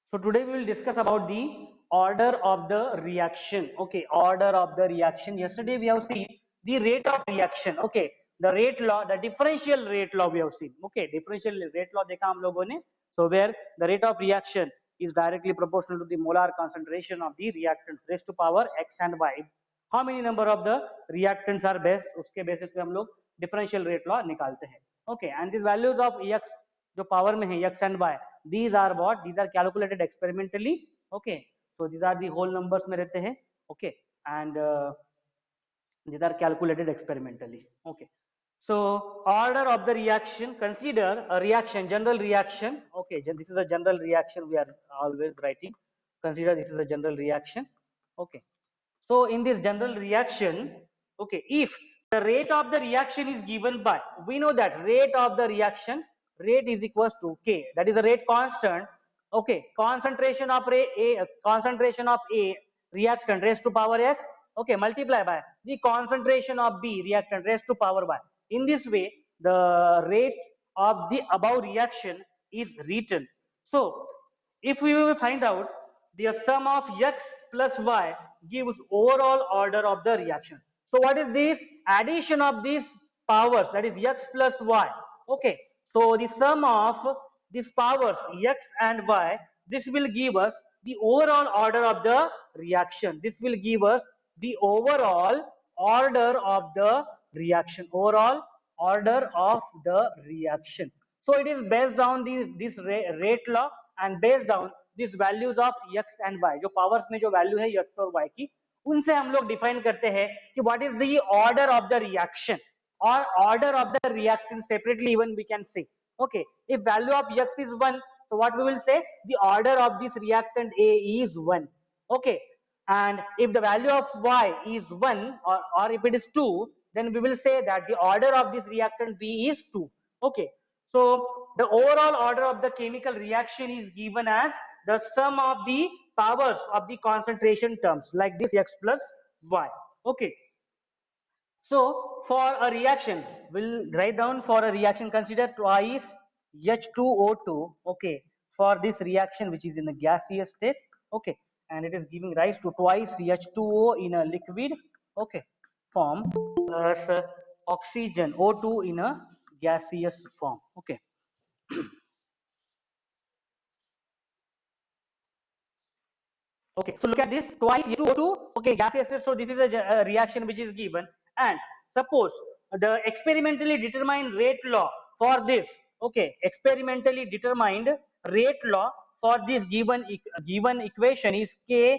So today we will discuss about the order of the reaction. Okay, order of the reaction. Yesterday we have seen the rate of reaction. Okay, the rate law, the differential rate law we have seen. Okay, differential rate law देखा हम लोगों ने. So where the rate of reaction is directly proportional to the molar concentration of the reactants raised to power x and y. How many number of the reactants are best? उसके basis पे हम लोग differential rate law निकालते हैं. Okay, and the values of x जो power में है x and y, these are what, these are calculated experimentally. Okay, so these are the whole numbers में रहते हैं. Okay, and these are calculated experimentally. Okay, so order of the reaction, consider a reaction, general reaction. Okay, this is a general reaction we are always writing. Consider this is a general reaction. Okay, so in this general reaction, okay, if the rate of the reaction is given by, we know that rate of the reaction, rate is equals to K, that is the rate constant. Okay, concentration of concentration of A reactant raised to power X, okay, multiply by the concentration of B reactant raised to power Y. In this way, the rate of the above reaction is written. So, if we will find out the sum of x plus y gives overall order of the reaction. So what is this? Addition of these powers, that is x plus y. Okay. So the sum of these powers x and y, this will give us the overall order of the reaction. This will give us the overall order of the reaction. Overall order of the reaction. So it is based on this rate law and based on these values of x and y. जो powers में जो value है x और y की, उनसे हम लोग define करते हैं कि what is the order of the reaction or order of the reactant separately even we can say. Okay, if value of x is 1, so what we will say, the order of this reactant A is 1. Okay, and if the value of y is 1 or if it is 2, then we will say that the order of this reactant B is 2. Okay, so the overall order of the chemical reaction is given as the sum of the powers of the concentration terms, like this x plus y. Okay, so for a reaction, we'll write down for a reaction, consider twice H2O2, okay, for this reaction which is in a gaseous state, okay, and it is giving rise to twice H2O in a liquid, okay, form, plus oxygen O2 in a gaseous form, okay. Okay, so look at this, twice H2O2, okay, gaseous state, so this is a reaction which is given, and suppose the experimentally determined rate law for this, okay, experimentally determined rate law for this given equation is K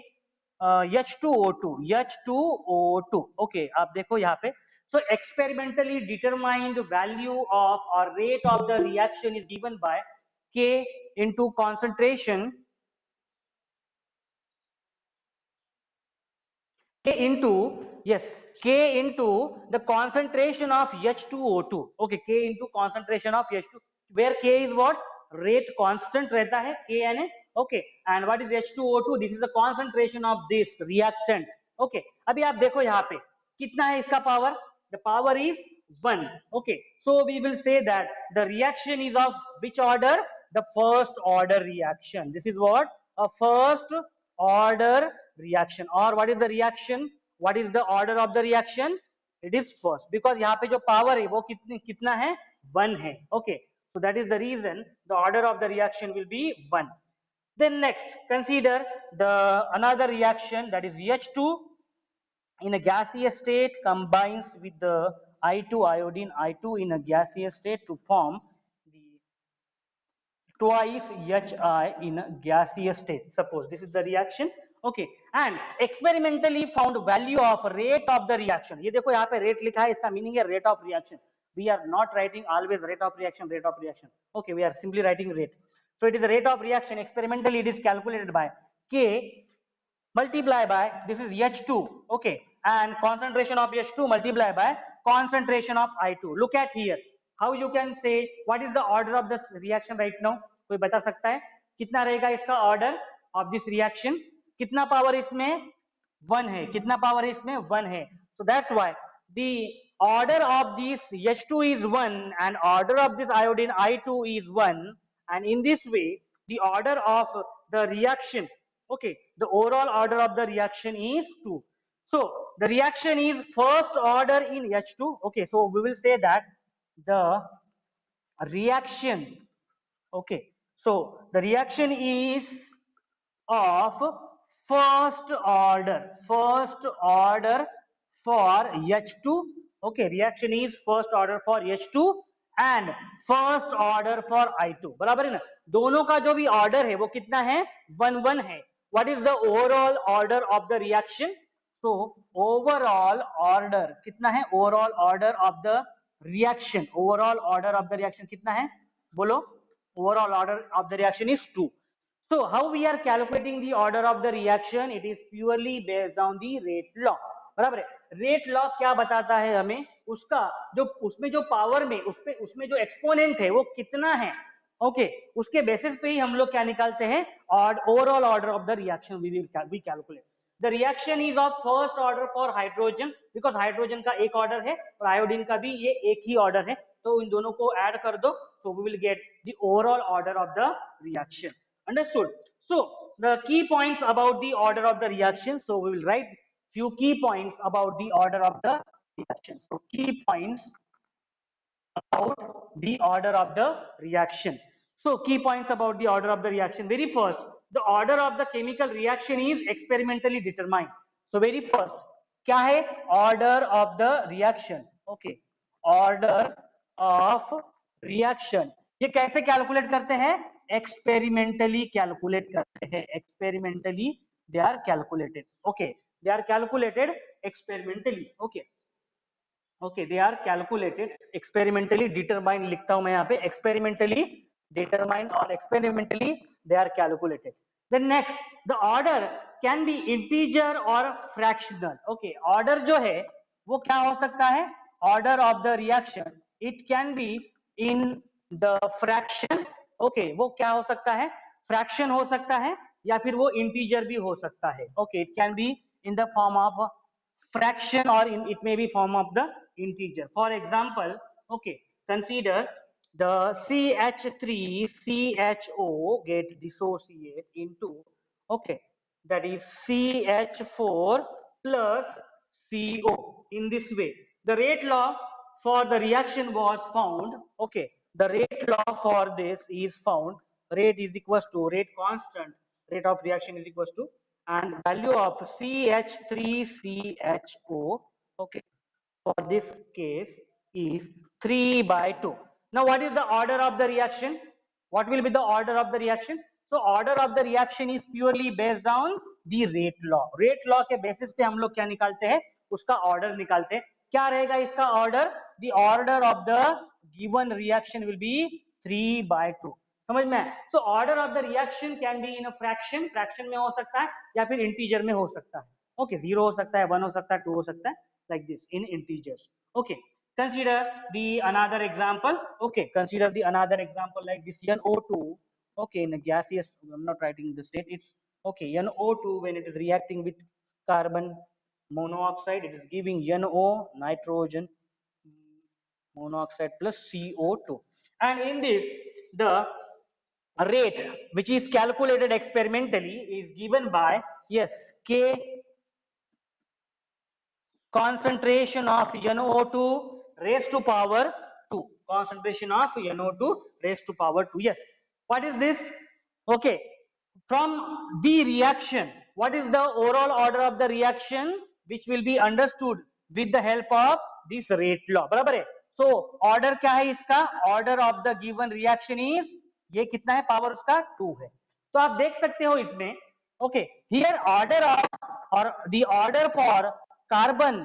H2O2, H2O2, okay, आप देखो यहाँ पे, so experimentally determined value of or rate of the reaction is given by K into concentration K into, yes, K into the concentration of H2O2. Okay, K into concentration of H2, where K is what? Rate constant रहता है K यानी, okay, and what is H2O2? This is the concentration of this reactant. Okay, अभी आप देखो यहाँ पे कितना है इसका power? The power is 1. Okay, so we will say that the reaction is of which order? The first order reaction. This is what? A first order reaction. Or what is the reaction? What is the order of the reaction? It is first, because यहाँ पे जो power है वो कितना है? 1 है. Okay, so that is the reason the order of the reaction will be 1. Then next, consider the another reaction, that is H2 in a gaseous state combines with the I2 iodine I2 in a gaseous state to form the twice HI in a gaseous state. Suppose this is the reaction, okay, and experimentally found value of rate of the reaction. ये देखो यहाँ पे rate लिखा है, इसका meaning है rate of reaction. We are not writing always rate of reaction, rate of reaction. Okay, we are simply writing rate. So it is the rate of reaction. Experimentally, it is calculated by K multiply by, this is H2, okay, and concentration of H2 multiply by concentration of I2. Look at here, how you can say what is the order of this reaction right now? कोई बता सकता है कितना रहेगा इसका order of this reaction? कितना power इसमें 1 है, कितना power है इसमें 1 है. So that's why the order of this H2 is 1 and order of this iodine I2 is 1, and in this way the order of the reaction, okay, the overall order of the reaction is 2. So the reaction is first order in H2. Okay, so we will say that the reaction, okay, so the reaction is of first order for H2. Okay, reaction is first order for H2 and first order for I2. बराबर है ना? दोनों का जो भी order है वो कितना है? 1 1 है. What is the overall order of the reaction? So overall order कितना है? Overall order of the reaction. Overall order of the reaction कितना है? बोलो. Overall order of the reaction is 2. So how we are calculating the order of the reaction? It is purely based on the rate law. बराबर है. Rate law क्या बताता है हमें? उसका जो उसमें जो पावर में उसमें जो एक्सपोनेंट है वो कितना है, ओके, उसके बेसिस पे ही हम लोग क्या निकालते हैं? और overall order of the reaction we calculate. The reaction is of first order for hydrogen, because hydrogen का एक ऑर्डर है और आयोडीन का भी ये एक ही ऑर्डर है, तो इन दोनों को ऐड कर दो, so we will get the overall order of the reaction. Understood? So the key points about the order of the reaction. So we will write few key points about the order of the reaction. So key points about the order of the reaction. So key points about the order of the reaction. Very first, the order of the chemical reaction is experimentally determined. So very first, क्या है? Order of the reaction. Okay, order of reaction. ये कैसे calculate करते हैं? Experimentally calculate करते हैं. Experimentally they are calculated. Okay, they are calculated experimentally. Okay, okay, they are calculated experimentally determine लिखता हूं मैं यहाँ पे, एक्सपेरिमेंटली डिटरमाइन और experimentally they are calculated. Then next, the order can be integer और fractional. Okay, order जो है वो क्या हो सकता है? Order of the reaction it can be in the fraction. Okay, वो क्या हो सकता है? फ्रैक्शन हो सकता है या फिर वो इंटीजर भी हो सकता है. Okay, it can be in the form of fraction or it may be form of the integer. For example, okay, consider the CH3CHO get dissociate into, okay, that is CH4 plus CO. In this way the rate law for the reaction was found. Okay, the rate law for this is found. Rate is equals to rate constant, rate of reaction is equals to, and value of CH3CHO, okay, for this case is 3 by 2. Now what is the order of the reaction? What will be the order of the reaction? So order of the reaction is purely based on the rate law. Rate law के basis पे हम लोग क्या निकालते हैं? उसका order निकालते हैं. क्या रहेगा इसका order? The order of the given reaction will be 3 by 2. समझ में? So order of the reaction can be in a fraction, fraction में हो सकता है या फिर integer में हो सकता है. Okay, 0 हो सकता है, 1 हो सकता है, 2 हो सकता है, like this in integers. Okay, consider the another example. Okay, consider the another example like this NO2. Okay, in a gaseous, I'm not writing the state, it's okay, NO2 when it is reacting with carbon monoxide, it is giving NO, nitrogen monoxide plus CO2, and in this the rate which is calculated experimentally is given by, yes, K concentration of NO2 raised to power 2. Concentration of NO2 raised to power 2. Yes. What is this? Okay. From the reaction, what is the overall order of the reaction which will be understood with the help of this rate law? बराबर है. So order क्या है इसका? Order of the given reaction is, ये कितना है? Power उसका 2 है. तो आप देख सकते हो इसमें, okay, here order of or the order for carbon,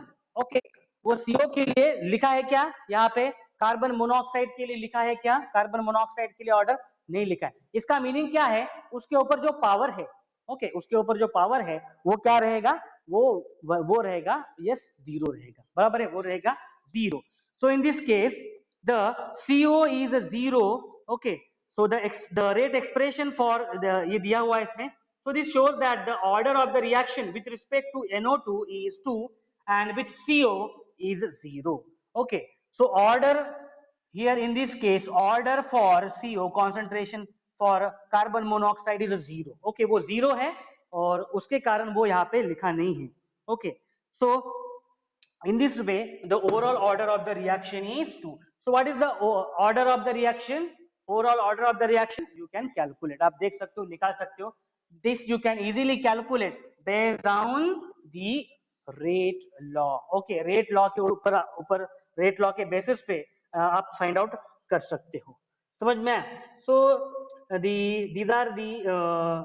okay, वो CO के लिए लिखा है क्या? यहाँ पे कार्बन मोनोऑक्साइड के लिए लिखा है क्या? कार्बन मोनोऑक्साइड के लिए ऑर्डर नहीं लिखा है. इसका मीनिंग क्या है? उसके ऊपर जो पावर है, ओके, उसके ऊपर जो पावर है वो क्या रहेगा? वो रहेगा, यस, 0 रहेगा. बराबर है, वो रहेगा 0. So in this case the CO is 0. Okay, so the rate expression for the ये दिया हुआ है इसमें. So this shows that the order of the reaction with respect to NO2 is 2 and with CO is 0. Okay, so order here in this case, order for CO concentration for carbon monoxide is 0. Okay, वो 0 है और उसके कारण वो यहाँ पे लिखा नहीं है. Okay, so in this way the overall order of the reaction is 2. So what is the order of the reaction? Overall order of the reaction you can calculate. आप देख सकते हो, निकाल सकते हो. This you can easily calculate based on the rate law. Okay, rate law के ऊपर rate law के basis पे आप find out कर सकते हो. समझ में? So these are the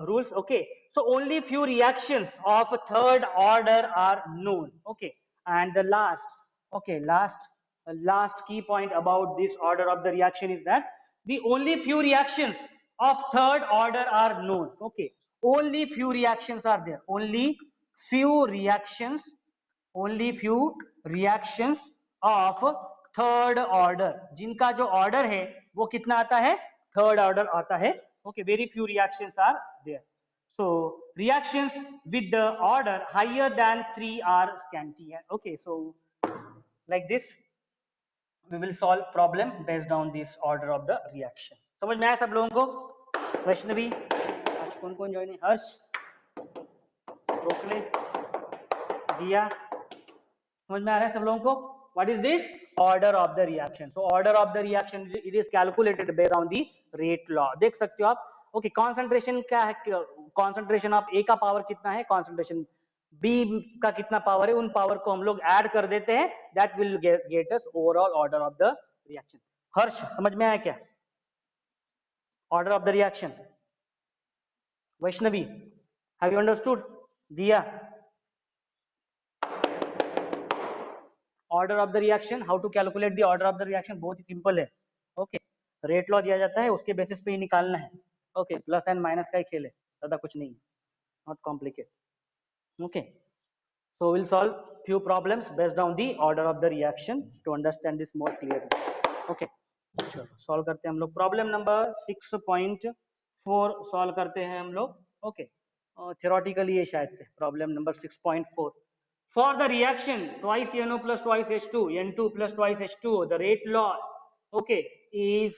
rules. Okay, so only few reactions of third order are known. Okay, and the last key point about this order of the reaction is that the only few reactions of third order are known. Okay, only few reactions are there. Only few reactions of third order, जिनका जो order है वो कितना आता है? Third order आता है. Okay, very few reactions are there. So reactions with the order higher than 3 are scanty. Okay, so like this we will solve problem based on this order of the reaction. समझ में आया सब लोगों को? वैष्णवी, आज कौन कौन ज्वाइन है? हर्ष, रोकले, दिया, समझ में आ रहा है सब लोगों को? What is this? Order of the reaction. So order of the reaction it is calculated based on the rate law. देख सकते हो आप. ओके, कॉन्सेंट्रेशन क्या है? कॉन्सेंट्रेशन ऑफ ए का पावर कितना है, कॉन्सेंट्रेशन बी का कितना पावर है, उन पावर को हम लोग ऐड कर देते हैं. That will get us overall order of the reaction. Harsh, समझ में आया क्या order of the reaction? Vaishnavi, have you understood? Diya, order of the reaction, how to calculate the order of the reaction? बहुत ही सिंपल है. ओके, रेट लॉ दिया जाता है, उसके बेसिस पे ही निकालना है. ओके, प्लस एंड माइनस का ही खेल है, ज्यादा कुछ नहीं, not complicate. Okay, so we'll solve few problems based on the order of the reaction to understand this more clearly. Okay, चलो सॉल्व करते हैं हम लोग. प्रॉब्लम नंबर 6.4 सॉल्व करते हैं हम लोग. ओके, थियोरेटिकली ये शायद से problem number 6.4. For the reaction twice NO plus twice H2, N2 plus twice H2O, the rate law, okay, is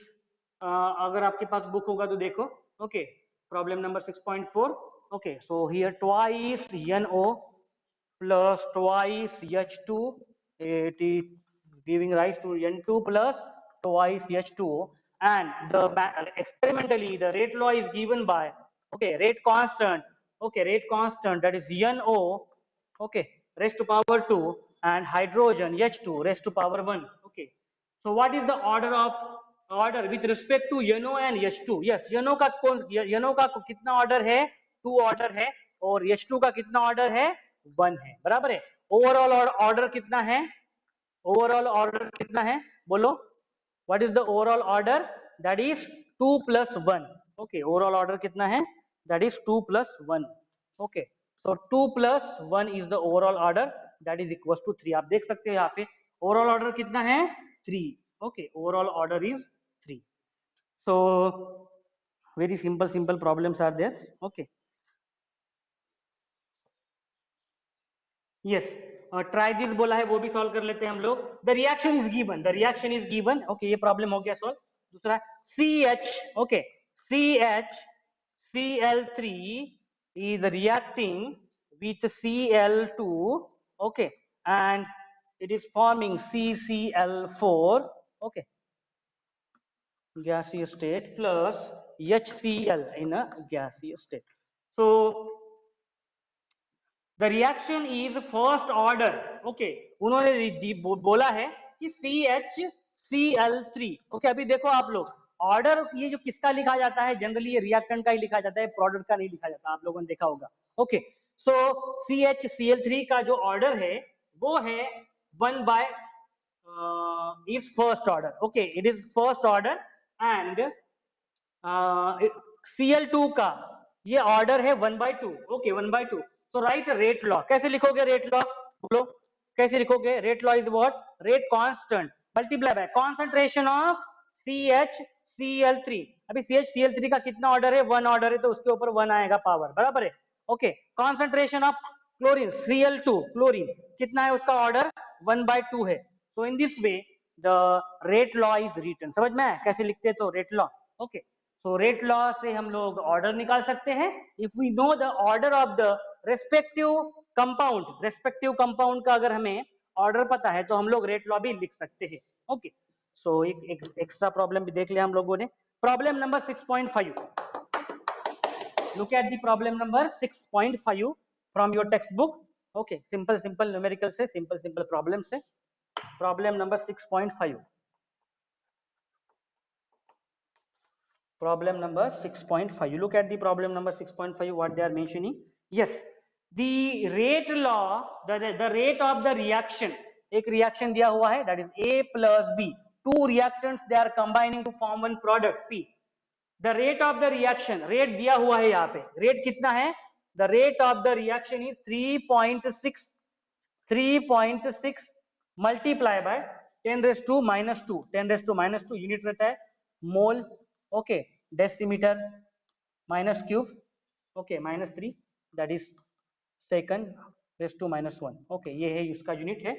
अगर आपके पास बुक होगा तो देखो. Okay, problem number 6.4. Okay, so here twice NO plus twice H2, it is giving rise to N2 plus twice H2O, and the experimentally the rate law is given by, okay, rate constant. Okay, rate constant, that is NO, okay, raised to power 2, and hydrogen H2 raised to power 1. Okay, so what is the order with respect to NO and H2? Yes, NO का कितना order है? 2 order है, और H2 का कितना order है? 1 है. बराबर है. ओवरऑल ऑर्डर कितना है? ओवरऑल ऑर्डर कितना है बोलो? What is the overall order? That is 2 plus 1. Okay, overall order कितना है? That is 2 plus 1. Okay, so 2 plus 1 is the overall order, that is equals to 3. आप देख सकते हो यहाँ पे ओवरऑल ऑर्डर कितना है? 3. Okay, overall order is 3. so very simple problems are there. okay, yes, try this बोला है, वो भी सॉल्व कर लेते हैं हम लोग. The reaction is given. Okay, ये प्रॉब्लम हो गया सॉल्व. दूसरा CH, okay, Cl3 is reacting with Cl2, okay, and it is forming CCl4, okay, gaseous state, plus HCl in a gaseous state. So the reaction is first order. okay, उन्होंने बोला है कि CHCl3. Okay, अभी देखो आप लोग, order ये जो किसका लिखा जाता है, जनरली ये रिएक्टेंट का ही लिखा जाता है, प्रोडक्ट का नहीं लिखा जाता. आप लोगों ने देखा होगा. ओके, सो CHCl3 का जो ऑर्डर है वो है 1 by is first order. okay, it is first order, and Cl2 का ये ऑर्डर है 1 by 2. Okay, 1 by 2. तो राइट रेट लॉ. कैसे लिखोगे रेट लॉ? बोलो कैसे लिखोगे? Rate law is what? Rate constant multiply by concentration of CHCl3. अभी CHCl3 का कितना ऑर्डर है? 1 ऑर्डर है, तो उसके ऊपर 1 आएगा पावर. बराबर है. Okay, concentration of chlorine Cl2, chlorine कितना है? उसका ऑर्डर 1 by 2 है. So in this way the rate law is written. समझ में कैसे लिखते हैं तो rate law? Okay, so rate law से हम लोग ऑर्डर निकाल सकते हैं. If we know the order of the respective compound का अगर हमें ऑर्डर पता है तो हम लोग रेट लॉ भी लिख सकते हैं. ओके, सो एक एक्स्ट्रा प्रॉब्लम भी देख लिया हम लोगों ने. Problem number 6.5. Look at the problem number 6.5 from your text book. Okay, simple numerical से सिंपल प्रॉब्लम से. Problem number 6.5. Problem number 6.5. You look at the problem number 6.5, what they are mentioning. Yes, the rate law, the rate of the reaction, एक reaction दिया हुआ है, that is A plus B. Two reactants they are combining to form one product P. The rate of the reaction, rate दिया हुआ है यहाँ पे. Rate कितना है? The rate of the reaction is 3.6 multiply by 10 raised to minus 2. 10 raised to minus 2 unit रहता है mole. Okay, decimetre minus cube. Okay, -3 that is second raise to -1. Okay, ये है इसका यूनिट है.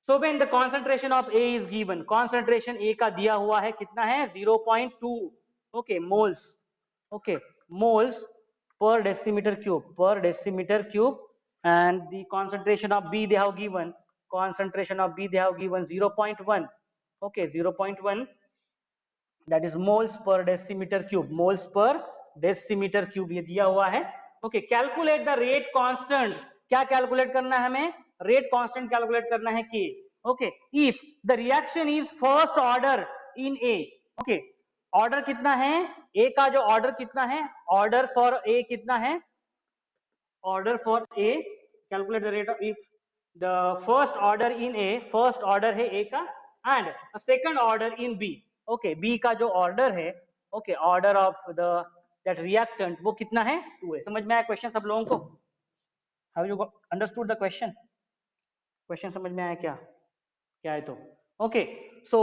So when the concentration of A is given, concentration A का दिया हुआ है कितना है? 0.2. Okay, moles. Okay, moles per decimeter cube, and the concentration of B they have given, 0.1. okay, 0.1, that is moles per decimeter cube. ये दिया हुआ है. Okay, calculate the rate constant. क्या कैलकुलेट करना है हमें? रेट कांस्टेंट कैलकुलेट करना है K. Okay, if the reaction is first order in A. Okay, order कितना है A का? जो ऑर्डर कितना है? ऑर्डर फॉर A कितना है? Order for A, calculate the rate of if the first order in A, first order है A का, and second order in B. Okay, B का जो ऑर्डर है, okay, order of the that reactant वो कितना है? 2 है. समझ में आया क्वेश्चन सब लोगों को? Have you understood the question? Question समझ में आया क्या? क्या है तो? Okay, so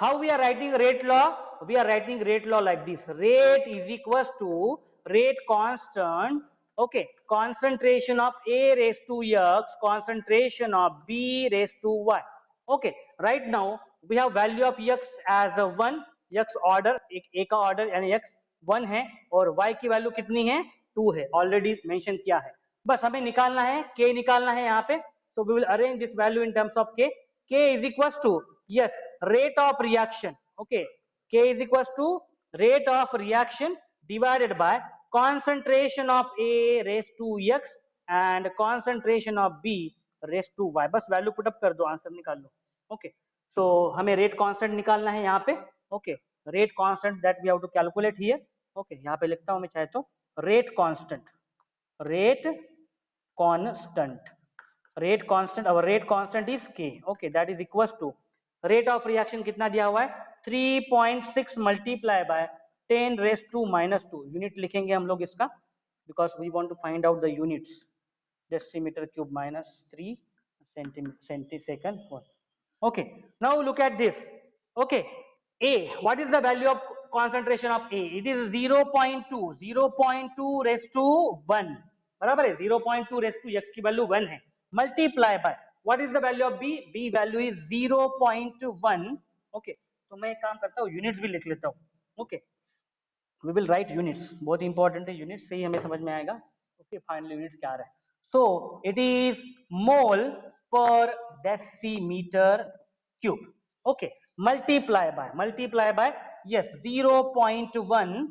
how we are writing rate law? We are writing rate law like this. Rate is equals to rate constant. Okay, concentration of A raised to X, concentration of B raised to Y. Okay, right now we have value of X as a 1. X order, एक A का order यानी X 1 है और Y की value कितनी है? 2 है. Already mention किया है. बस हमें निकालना है K, निकालना है यहाँ पे. So we will arrange this value in terms of K. K is equals to, yes, rate of reaction. Okay, K is equals to rate of reaction divided by concentration of A raised to X and concentration of B raised to Y. बस value put up कर दो, answer निकाल लो. Okay, तो हमें rate constant निकालना है यहाँ पे. Okay, rate constant that we have to calculate here. Okay, यहाँ पे लिखता हूँ मैं चाहे तो rate constant. our rate constant is K. Okay, that is equals to rate of reaction कितना दिया हुआ है? 3.6 multiply by 10 raised to minus 2. Unit लिखेंगे हम लोग इसका, because we want to find out the units. Decimeter cube minus 3 centisecond 1. Okay, now look at this. Okay, A, what is the value of concentration of A? It is 0.2 raised to 1. बराबर है, 0.2 raised to X की value 1 है. Multiply by what is the value of B? B value is 0.1. Okay, तो मैं एक काम करता हूँ, यूनिट्स भी लिख लेता हूँ. Okay, we will write units. बहुत इंपॉर्टेंट है, यूनिट्स से ही हमें समझ में आएगा. ओके, फाइनल यूनिट्स क्या आ रहा है? So it is mole per decimeter cube. Okay, multiply by yes, 0.1.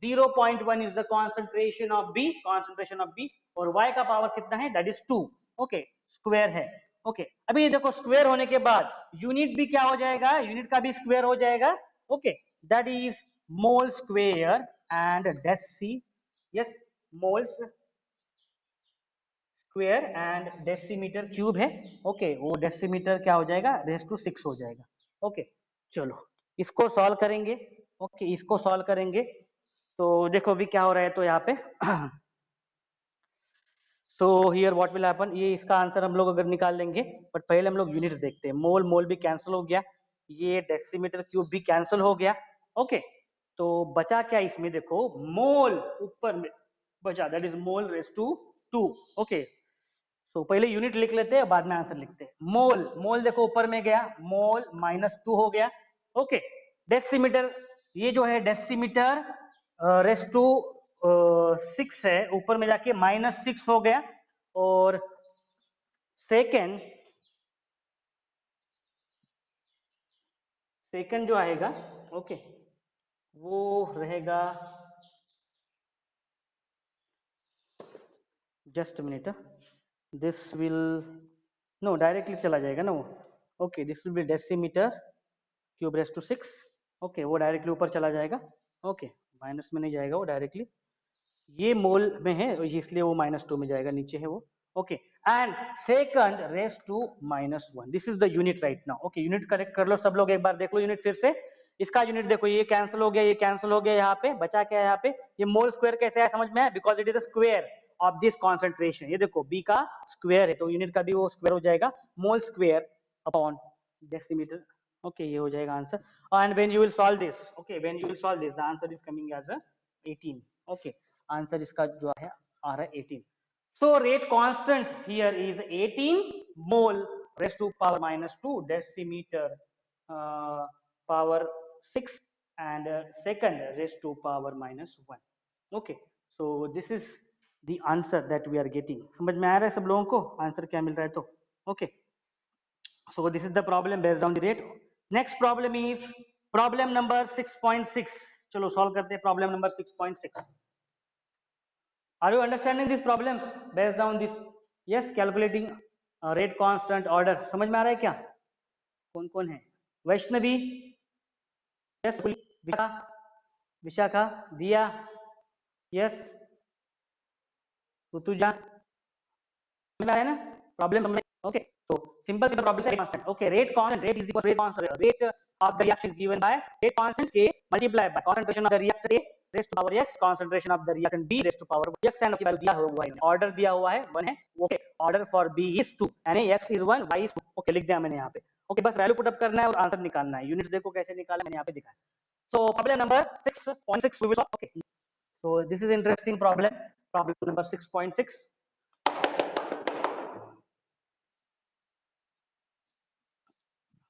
0.1 is the concentration of B, और Y का पावर कितना है? That is 2. ओके, स्क्वायर है. ओके, अभी ये देखो स्क्वायर होने के बाद यूनिट भी क्या हो जाएगा? यूनिट का भी स्क्वायर हो जाएगा. Okay, that is mole square and deci. Yes, moles square and decimeter cube है. ओके, वो डेसीमीटर क्या हो जाएगा? रेज़ टू 6 हो जाएगा. ओके, चलो इसको सॉल्व करेंगे. ओके, इसको सॉल्व करेंगे तो देखो भी क्या हो रहा है. तो यहाँ पे so here what will happen, ये इसका आंसर हम लोग अगर निकाल लेंगे, बट पहले हम लोग यूनिट्स देखते हैं. मोल भी कैंसिल हो गया, ये डेसीमीटर क्यूब भी कैंसिल हो गया. ओके, तो बचा क्या इसमें? देखो मोल ऊपर में बचा, that is mole raise to 2. Okay, so पहले यूनिट लिख लेते हैं, बाद में आंसर लिखते हैं. मोल देखो ऊपर में गया, मोल -2 हो गया. ओके, डेसीमीटर, ये जो है डेसीमीटर रेस टू 6 है, ऊपर में जाके -6 हो गया, और सेकंड जो आएगा, ओके, वो रहेगा, just minute, this will, no directly चला जाएगा ना वो, okay, this will be decimeter cube raise to 6, okay, वो डायरेक्टली ऊपर चला जाएगा, ओके, माइनस में नहीं जाएगा वो डायरेक्टली, ये मोल में है इसलिए वो -2 में जाएगा, नीचे है वो, okay, and second raise to -1, this is the unit right now, okay, unit correct कर लो सब लोग, एक बार देख लो यूनिट फिर से, इसका यूनिट देखो, ये कैंसिल हो गया, ये कैंसिल हो गया, यहाँ पे बचा क्या है, यहाँ पे ये मोल स्क्वायर कैसे है समझ में है, because it is a square of this concentration, ये देखो बी का स्क्वायर है तो यूनिट का भी वो स्क्वायर हो जाएगा, mole square upon decimeter, okay, ये हो जाएगा answer, and when you will solve this, okay, when you will solve this the answer is coming as 18, okay, answer इसका जो है आ रहा है 18, so rate constant here is 18 mole raised to power -2 decimeter power 6 and second raised to power -1, okay, so this is the answer that we are getting, समझ में आ रहा है सब लोगों को आंसर क्या मिल रहा है तो, okay, so this is the problem based on the rate. Next problem is problem number 6.6, चलो solve करते हैं problem number 6.6. Are you understanding these problems based on this? Yes, calculating rate constant order. समझ में आ रहा है क्या? कौन कौन है? वैष्णवी, yes, विशाखा, दिया, yes, ऋतुजा, समझ में आ रहा है ना? Problem, okay. So simple problem is rate constant. Okay, rate constant, rate is equal to rate constant. Rate of the reaction is given by rate constant K multiplied by concentration of the reactant A raised to power x, concentration of the reactant B raised to power x, and value दिया हुआ है, order दिया हुआ है 1 है, okay, order for B is 2 यानी x is 1, y is 2, okay, लिख दिया मैंने यहाँ पे, okay, बस वैल्यू पुट अप करना है और आंसर निकालना है, यूनिट्स देखो कैसे निकाला मैंने यहाँ पे दिखाया, so problem number 6.6 we will solve, okay, so this is interesting problem, problem number 6.6.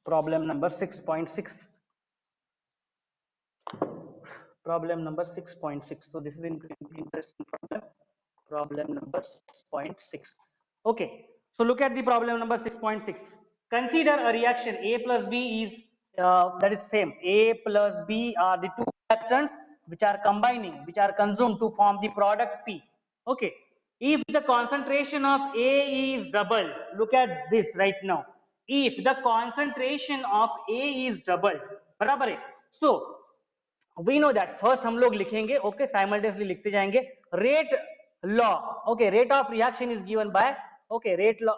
Problem number 6.6. Problem number 6.6. So this is interesting problem. Problem number 6.6. Okay. So look at the problem number 6.6. Consider a reaction A plus B is that is same. A plus B are the two reactants which are combining, which are consumed to form the product P. Okay. If the concentration of A is doubled, look at this right now. If the concentration of A is doubled, बराबर है. So we know that first हम लोग लिखेंगे, okay, simultaneously लिखते जाएंगे, rate law, okay, rate of reaction is given by, okay, rate law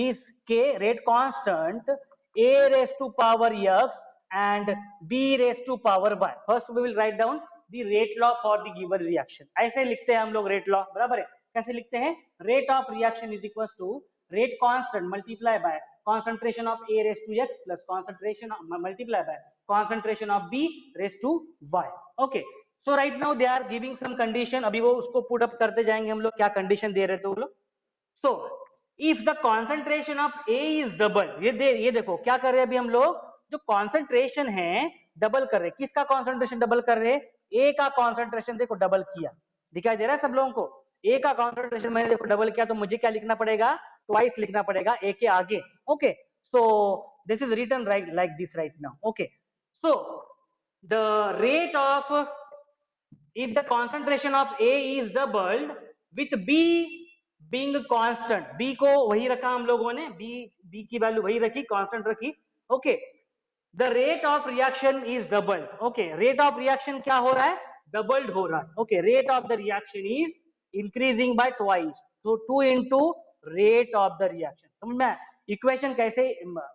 is K, rate constant A raised to power x and B raised to power y. First we will write down the rate law for the given reaction. ऐसे लिखते हैं हम लोग rate law, बराबर है, कैसे लिखते हैं, rate of reaction is equals to rate constant multiply by concentration of A raised to x plus concentration multiply by concentration of B raised to y. Okay, so right now they are giving some condition, अभी वो उसको put up करते जाएंगे हम लोग, क्या condition दे रहे थे वो लोग. So if the concentration of A is double, ये देखो क्या कर रहे हैं अभी हम लोग, जो concentration है डबल कर रहे हैं, किसका concentration डबल कर रहे हैं, A का concentration देखो डबल किया, दिखाई दे रहा है सब लोगों को, A का concentration मैंने देखो डबल किया, तो मुझे क्या लिखना पड़ेगा, ट्वाइस लिखना पड़ेगा A के आगे. Okay, so this is written right like this right now. Okay, so the rate of, if the concentration of A is doubled with B being constant, B को वही रखा हम लोगों ने, B की वैल्यू वही रखी, constant रखी, okay, the rate of reaction is doubled, okay, rate of reaction क्या हो रहा है, doubled हो रहा है, okay, rate of the reaction is increasing by twice, so 2 into rate of the reaction. समझ में इक्वेशन कैसे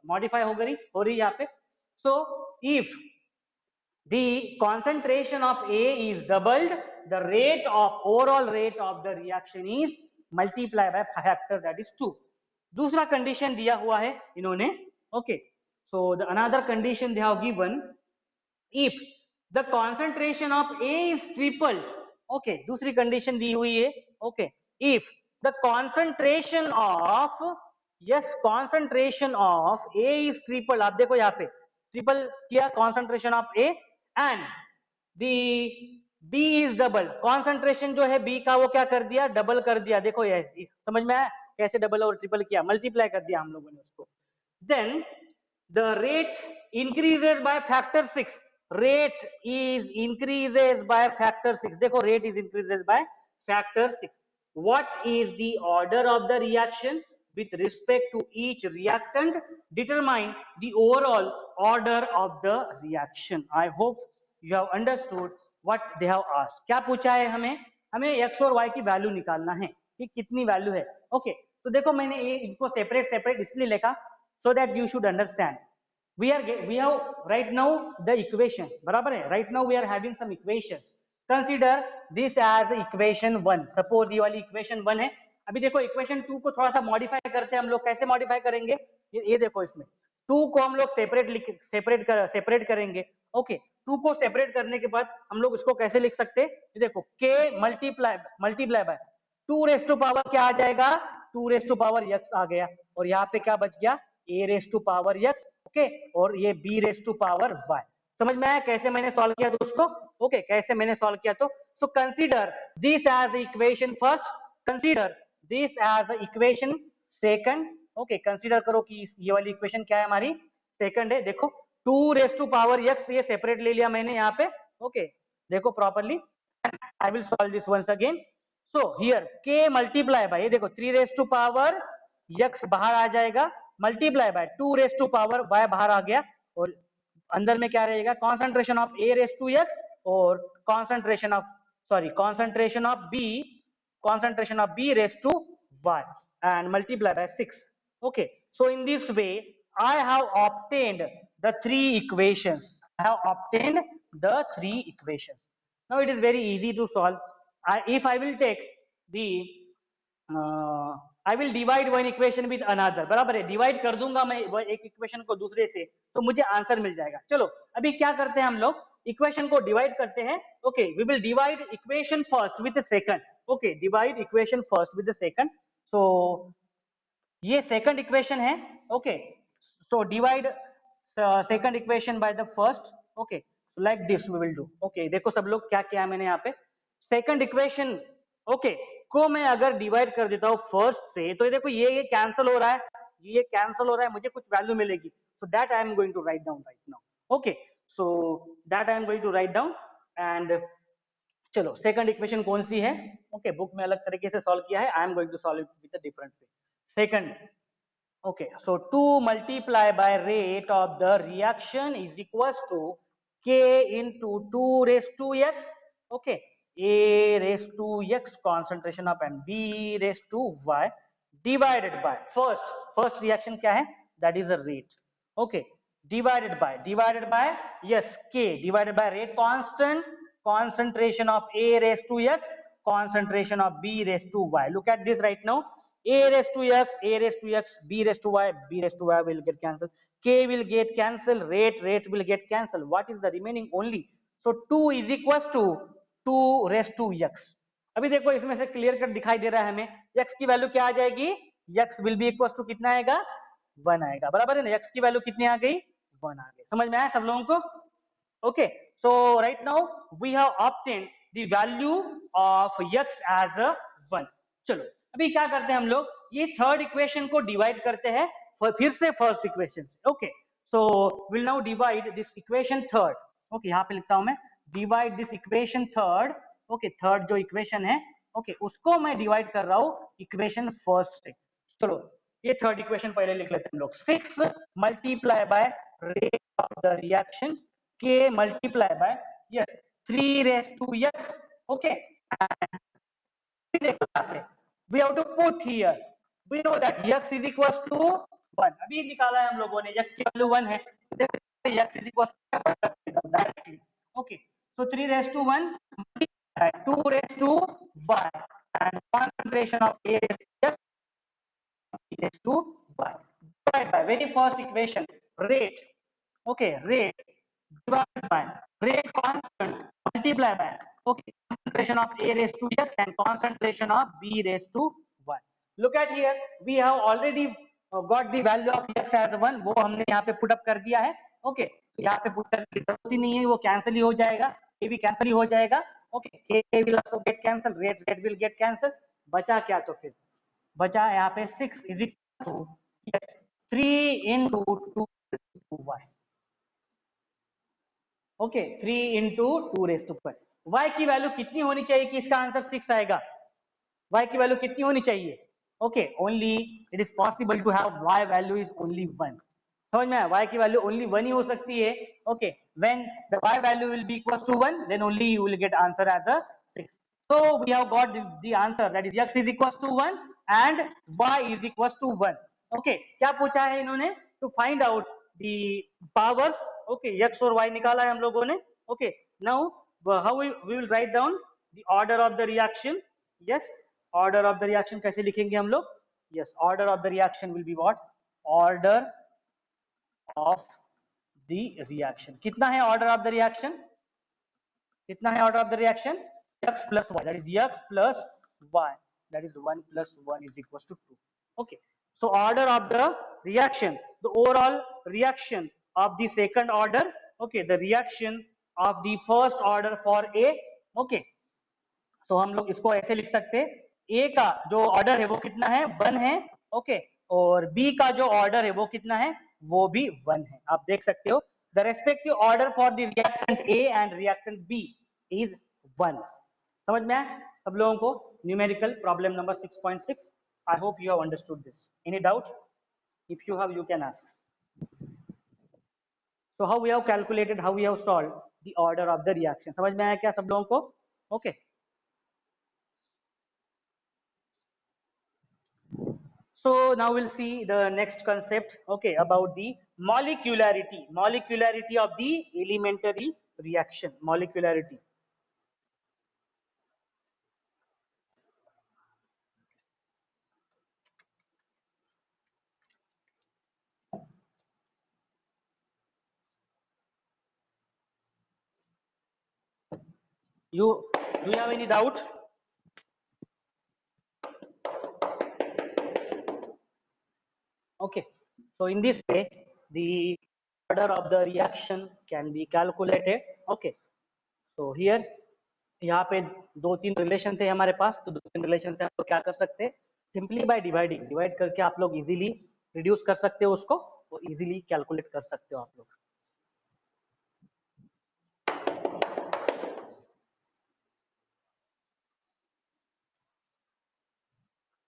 मॉडिफाई हो रही यहाँ पे. So if the concentration of A is doubled, the rate of overall rate of the reaction is multiplied by factor, that is 2. दूसरा condition दिया हुआ है इन्होंने, okay, so the another condition they have given, if the concentration of A is tripled, okay, दूसरी condition दी हुई है, okay, if the concentration of, yes, concentration of A is tripled, आप देखो यहाँ पे ट्रिपल किया concentration of A, and the B is double, concentration जो है B का वो क्या कर दिया, डबल कर दिया। देखो ये समझ में आया कैसे डबल और ट्रिपल किया, मल्टीप्लाई कर दिया हम लोगों ने उसको। Then the rate increases by factor 6, rate is increases by factor 6। देखो rate is increases by factor 6। What is the order of the reaction with respect to each reactant, determine the overall order of the reaction. I hope you have understood what they have asked. क्या पूछा है हमें, हमें x और y की value निकालना है कि कितनी वैल्यू है। ओके तो देखो मैंने ये इनको सेपरेट सेपरेट इसलिए लिखा so that you should understand. We have right now the equations, बराबर है, right now we are having some equations. Consider this as equation 1. Suppose ये वाली equation 1 है। अभी देखो इक्वेशन 2 को थोड़ा सा मॉडिफाई करते हैं हम लोग। कैसे मॉडिफाई करेंगे, ये देखो इसमें 2 को हम लोग सेपरेट करेंगे। ओके 2 को सेपरेट करने के बाद हम लोग इसको कैसे लिख सकते हैं, ये देखो k multiply by 2 raise to power क्या आ जाएगा, 2 रेस टू पावर x आ गया, और यहाँ पे क्या बच गया, a raise to power x। Okay और ये b raise to power y। समझ में आया कैसे मैंने सॉल्व किया दोस्तों। ओके कैसे मैंने सॉल्व किया, तो so consider this as equation first, consider this as equation second. Okay consider करो कि ये वाली इक्वेशन क्या है हमारी, सेकंड है। देखो 2 रेस टू पावर x ये सेपरेट ले लिया मैंने यहाँ पे। ओके देखो properly, I will solve this once again. So here k multiply by, ये देखो 3 रेस टू पावर x बाहर आ जाएगा, multiply by 2 raise to power y बाहर आ गया, और अंदर में क्या रहेगा, concentration of a raise to x और concentration of b raised to y and multiply by 6. Okay, so in this way I have obtained the three equations. Now it is very easy to solve. If I will take the I will divide one equation with another, बराबर है, divide कर दूंगा मैं एक equation को दूसरे से, तो मुझे आंसर मिल जाएगा। चलो अभी क्या करते हैं हम लोग, इक्वेशन को डिवाइड करते हैं। Okay we will divide equation first with the second. Okay divide equation first with the second. So ये सेकंड इक्वेशन है। Okay so divide second equation by the first. Okay like this we will do. Okay देखो सब लोग क्या किया मैंने यहाँ पे, सेकंड इक्वेशन ओके को मैं अगर डिवाइड कर देता हूँ फर्स्ट से, तो ये देखो ये कैंसिल हो रहा है, ये कैंसिल हो रहा है, मुझे कुछ वैल्यू मिलेगी। So that I am going to write down right now. Okay so that I am going to write down and चलो सेकंड इक्वेशन कौन सी है। ओके बुक में अलग तरीके से सॉल्व किया है, I am going to solve it with a different way. Second okay so 2 multiply by rate of the reaction is equals to k into 2 raised to x। Okay a raised to x concentration of and b raised to y divided by first reaction क्या है, that is a rate। okay divided by yes k divided by rate constant, concentration of a raised to x, concentration of b raised to y। look at this right now, a raised to x, b raised to y will get cancelled, k will get cancelled, rate will get cancelled, what is the remaining only, so 2 is equals to 2 race to x। अभी देखो इसमें से clear cut दिखाई दे रहा है हमें, x की value क्या आ जाएगी, x will be equal to कितना आएगा, 1 आएगा, बराबर है ना, x की वैल्यू कितनी आ गई, 1 आ गई। समझ में आया सब लोगों को। Okay so right now we have obtained the value of x as a 1। चलो अभी क्या करते हैं हम लोग, ये थर्ड इक्वेशन को डिवाइड करते हैं फिर से फर्स्ट इक्वेशन से। Okay so will now divide this equation third. Okay यहाँ पे लिखता हूं मैं, divide this equation third. Okay third जो इक्वेशन है ओके उसको मैं डिवाइड कर रहा हूं इक्वेशन फर्स्ट से। चलो ये थर्ड इक्वेशन पहले लिख लेते हैं हम लोग, 6 multiply by rate of the reaction k multiply by yes 3 raise to x। Okay we have to put here, we know that x is equals to 1। अभी निकाला है हम लोगों ने, x की वैल्यू 1 है, x is equals to directly। okay so 3 raised to 1 2 raised to y and concentration of a raised to y divided by very first equation rate। okay rate divided by rate constant multiply by okay concentration of a raised to x and concentration of b raised to y। look at here we have already got the value of x as 1, वो हमने यहाँ पे put up कर दिया है। Okay यहाँ पे put करने की जरूरत ही नहीं है, वो कैंसिल ही हो जाएगा, ये भी कैंसिल ही हो जाएगा। Okay, K will also get cancelled, rate will get cancelled. बचा क्या तो फिर बचा यहाँ पे 6 is equal to yes 3 into 2 to y. Okay 3 into 2 raised to 5. y की वैल्यू कितनी होनी चाहिए कि इसका आंसर 6 आएगा? y की वैल्यू कितनी होनी चाहिए? Okay only it is possible to have y value is only 1. समझ में आया? y की वैल्यू ओनली 1 ही हो सकती है. Okay when the y value will be equal to 1 then only you will get answer as a 6. so we have got the answer that is x is equals to 1 and y is equals to 1. okay क्या पूछा है इन्होंने? to find out the powers. okay x और y निकाला है हम लोगों ने. okay now how we will write down the order of the reaction. yes order of the reaction कैसे लिखेंगे हम लोग? yes order of the reaction will be what? order of the reaction. कितना है order of the reaction? कितना है order of the reaction? x plus y, that is x plus y, that is 1 plus 1 is equals to 2. okay so order of the reaction, the overall reaction of the second order. okay the reaction of the first order for a. okay तो हम लोग इसको ऐसे लिख सकते हैं, ए का जो ऑर्डर है वो कितना है? 1 है. ओके और बी का जो ऑर्डर है वो कितना है? वो भी 1 है. आप देख सकते हो the respective order for the reactant A and reactant B is 1. समझ में आया सब लोगों को? Numerical problem number 6.6. I hope you have understood this. Any doubt? If you have you can ask. so how we have calculated, how we have solved the order of the reaction. समझ में आया क्या सब लोगों को? Okay So now we'll see the next concept, okay, about the molecularity of the elementary reaction. Molecularity. Do you have any doubt? Okay, so in this way the order of the reaction can be calculated. okay so here यहाँ पे दो तीन relation थे हमारे पास, तो दो तीन relation से हम लोग क्या कर सकते हैं? सिंपली बाय डिवाइडिंग, डिवाइड करके आप लोग इजीली रिड्यूस कर सकते हो उसको, तो इजीली कैलकुलेट कर सकते हो आप लोग.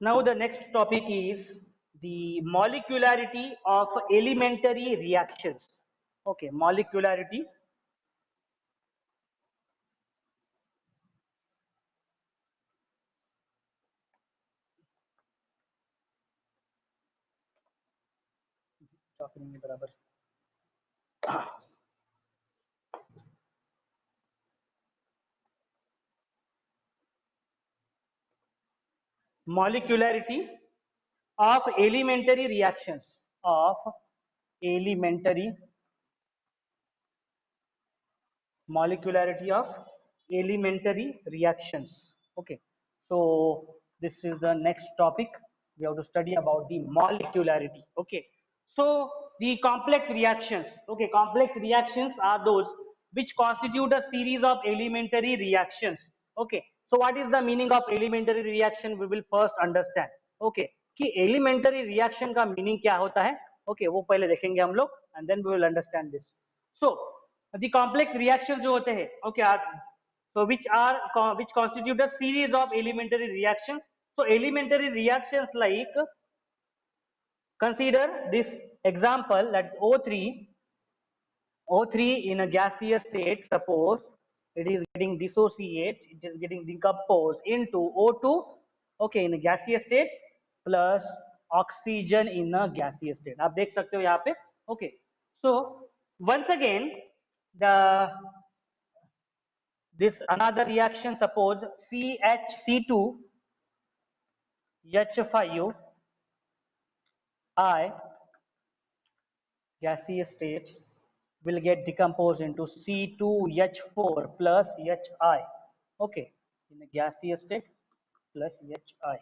Now the next topic is the molecularity of elementary reactions. Okay, molecularity. Molecularity of elementary reactions, of elementary molecularity of elementary reactions. okay so this is the next topic we have to study about the molecularity. okay so the complex reactions. okay complex reactions are those which constitute a series of elementary reactions. okay so what is the meaning of elementary reaction? we will first understand. okay कि elementary reaction का meaning क्या होता है? okay वो पहले देखेंगे हम लोग and then we will understand this. so the complex reactions जो होते हैं, okay so which constitute a series of elementary reactions. so elementary reactions like, consider this example, that's O3 in a gaseous state. suppose it is getting dissociate, it is getting decomposed into O2, okay, in a gaseous state plus oxygen in a gaseous state. आप देख सकते हो यहाँ पे. okay so once again the this another reaction, suppose C2H5 I gaseous state will get decomposed into C2H4 plus Hi. okay in a gaseous state plus Hi.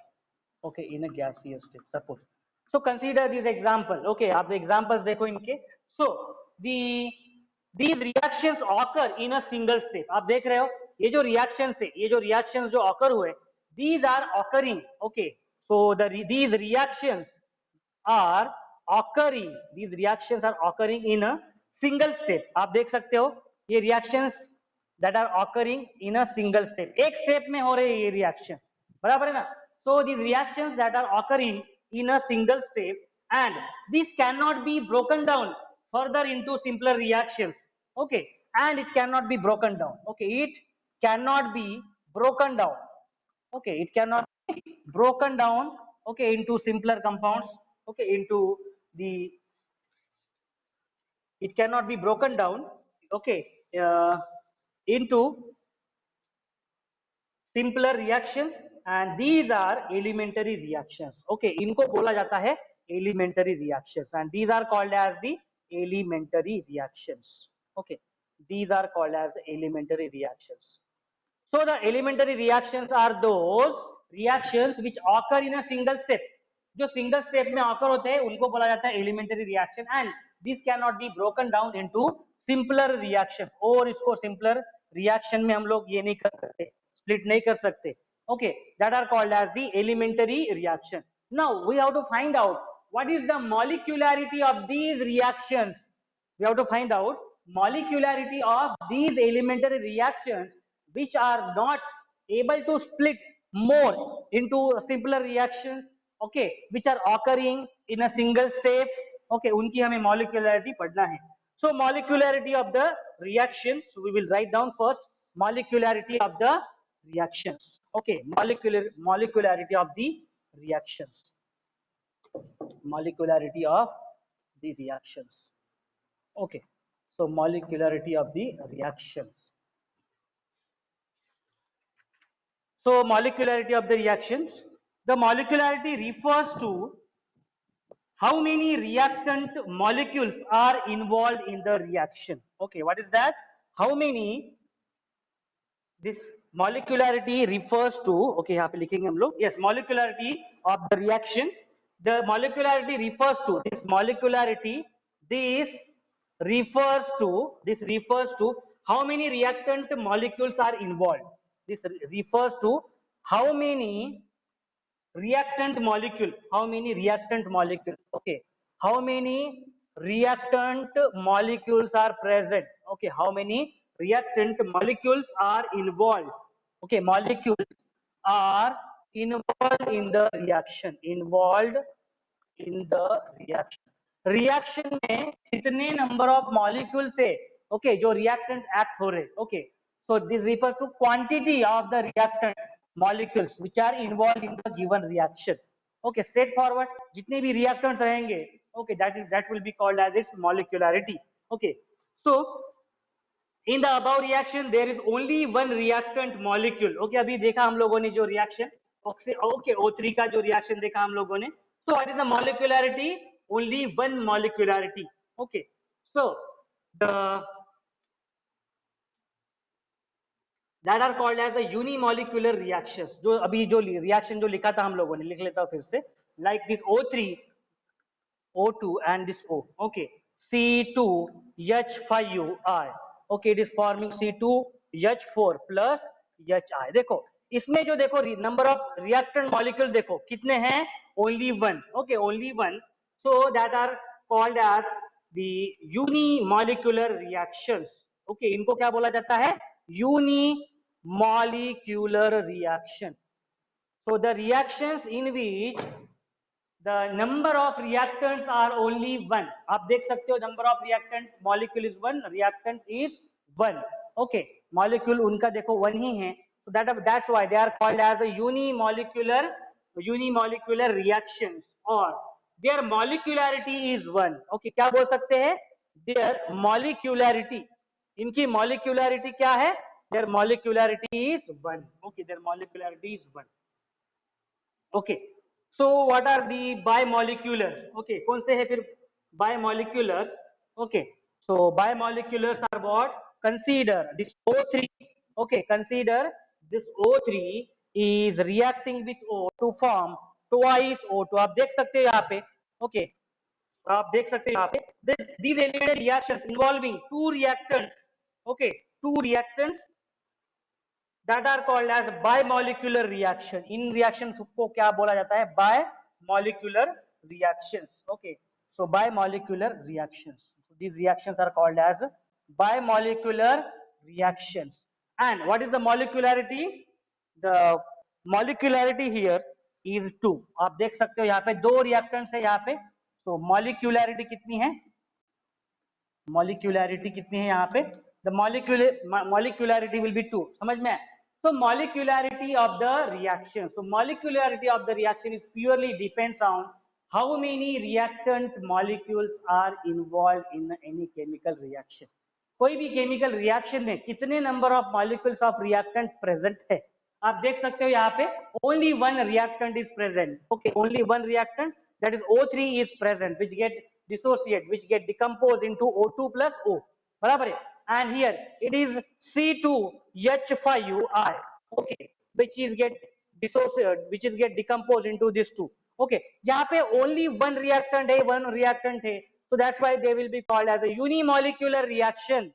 okay in a gaseous state, suppose. so consider this example. okay आप examples देखो इनके. so these reactions occur in a single step. आप देख रहे हो ये जो reactions है, ये जो रिएक्शंस जो ऑकर हुए, these are occurring, okay, so these reactions are occurring, these reactions are occurring in a single step. आप देख सकते हो ये reactions that are occurring in a single step, एक step में हो रहे ये reactions, बराबर है ना? So these reactions that are occurring in a single step, and this cannot be broken down further into simpler reactions, okay, and it cannot be broken down, okay, it cannot be broken down, okay, it cannot be broken down, okay, into simpler compounds, okay, into the, it cannot be broken down, okay, into simpler reactions, and these are elementary reactions, okay, इनको बोला जाता है elementary reactions, and these are called as the elementary reactions, okay, these are called as elementary reactions. So the elementary reactions are those reactions which occur in a single step, जो single step में occur होते हैं उनको बोला जाता है elementary reaction, and this cannot be broken down into simpler reactions, और इसको simpler reaction में हम लोग ये नहीं कर सकते, split नहीं कर सकते, okay, that are called as the elementary reaction. Now we have to find out what is the molecularity of these reactions. We have to find out molecularity of these elementary reactions which are not able to split more into simpler reactions, okay, which are occurring in a single step, okay, उनकी हमें molecularity पढ़ना है. So molecularity of the reactions, so we will write down first molecularity of the reactions, okay, molecularity of the reactions, molecularity of the reactions, okay, so molecularity of the reactions. So molecularity of the reactions, the molecularity refers to how many reactant molecules are involved in the reaction, okay, what is that, how many, this molecularity refers to, okay, यहाँ पे लिखेंगे हम लोग, yes, molecularity of the reaction, the molecularity refers to, this molecularity, this refers to how many reactant molecules are involved, this refers to how many reactant molecule, how many reactant molecules, okay, how many reactant molecules are present, okay, how many reactant molecules are involved, okay, molecules are involved in the reaction, involved in the reaction, reaction में कितने number of molecules है, okay, जो reactant act हो रहे, okay, so this refers to quantity of the reactant molecules which are involved in the given reaction, okay, straightforward, जितने भी reactants रहेंगे, okay, that will be called as its molecularity, okay, so in the above reaction there is only one reactant molecule, okay, अभी देखा हम लोगों ने जो reaction, okay, O3 का जो reaction देखा हम लोगों ने, so what is the molecularity, only one molecularity, okay, so the that are called as the unimolecular reactions, जो अभी जो reaction जो लिखा था हम लोगों ने, लिख लेता हूँ फिर से, like this O3 O2 and this O, okay, C2H5I, okay, it is forming C2H4 plus HI. देखो इसमें जो देखो number of reactant molecule देखो कितने हैं, only one, okay, only one, so that are called as the unimolecular reactions, okay, इनको क्या बोला जाता है, unimolecular reaction. So the reactions in which the number of reactants are only one, आप देख सकते हो number of reactant molecule is one, reactant is one, okay, molecule उनका देखो one ही है, so that's why they are called as a unimolecular reactions, or their molecularity is one, okay, क्या बोल सकते हैं, their molecularity, इनकी molecularity क्या है, their molecularity is one, okay, their molecularity is one, okay, so what are the bimolecular, okay, कौन से है फिर bimoleculars, okay, so bimoleculars are what, consider this O3, okay, consider this O3 is reacting with O to form twice O2, आप देख सकते हो यहाँ पे, okay, आप देख सकते हो यहाँ पे, these elemental reactions involving two reactants, okay, two reactants that are called as bimolecular reaction. In reactions को क्या बोला जाता है? Bimolecular reactions. Okay, so bimolecular reactions, these reactions are called as bimolecular reactions. And what is the molecularity? The molecularity here is 2. आप देख सकते हो यहाँ पे दो reactants है यहाँ पे. So molecularity कितनी है? Molecularity कितनी है यहाँ पे? The molecularity will be 2. समझ में? So molecularity of the reaction. So molecularity of the reaction is purely depends on how many reactant molecules are involved in any chemical reaction. कोई भी chemical reaction में कितने number of molecules of reactant present है? आप देख सकते हो यहाँ पे only one reactant is present. Okay, only one reactant, that is O3 is present, which get dissociate, which get decomposed into O2 plus O. बराबर है? And here it is C2H5I. Okay, which is get dissociate, which is get decomposed into this two. Okay, यहाँ पे only one reactant है, so that's why they will be called as a unimolecular reaction.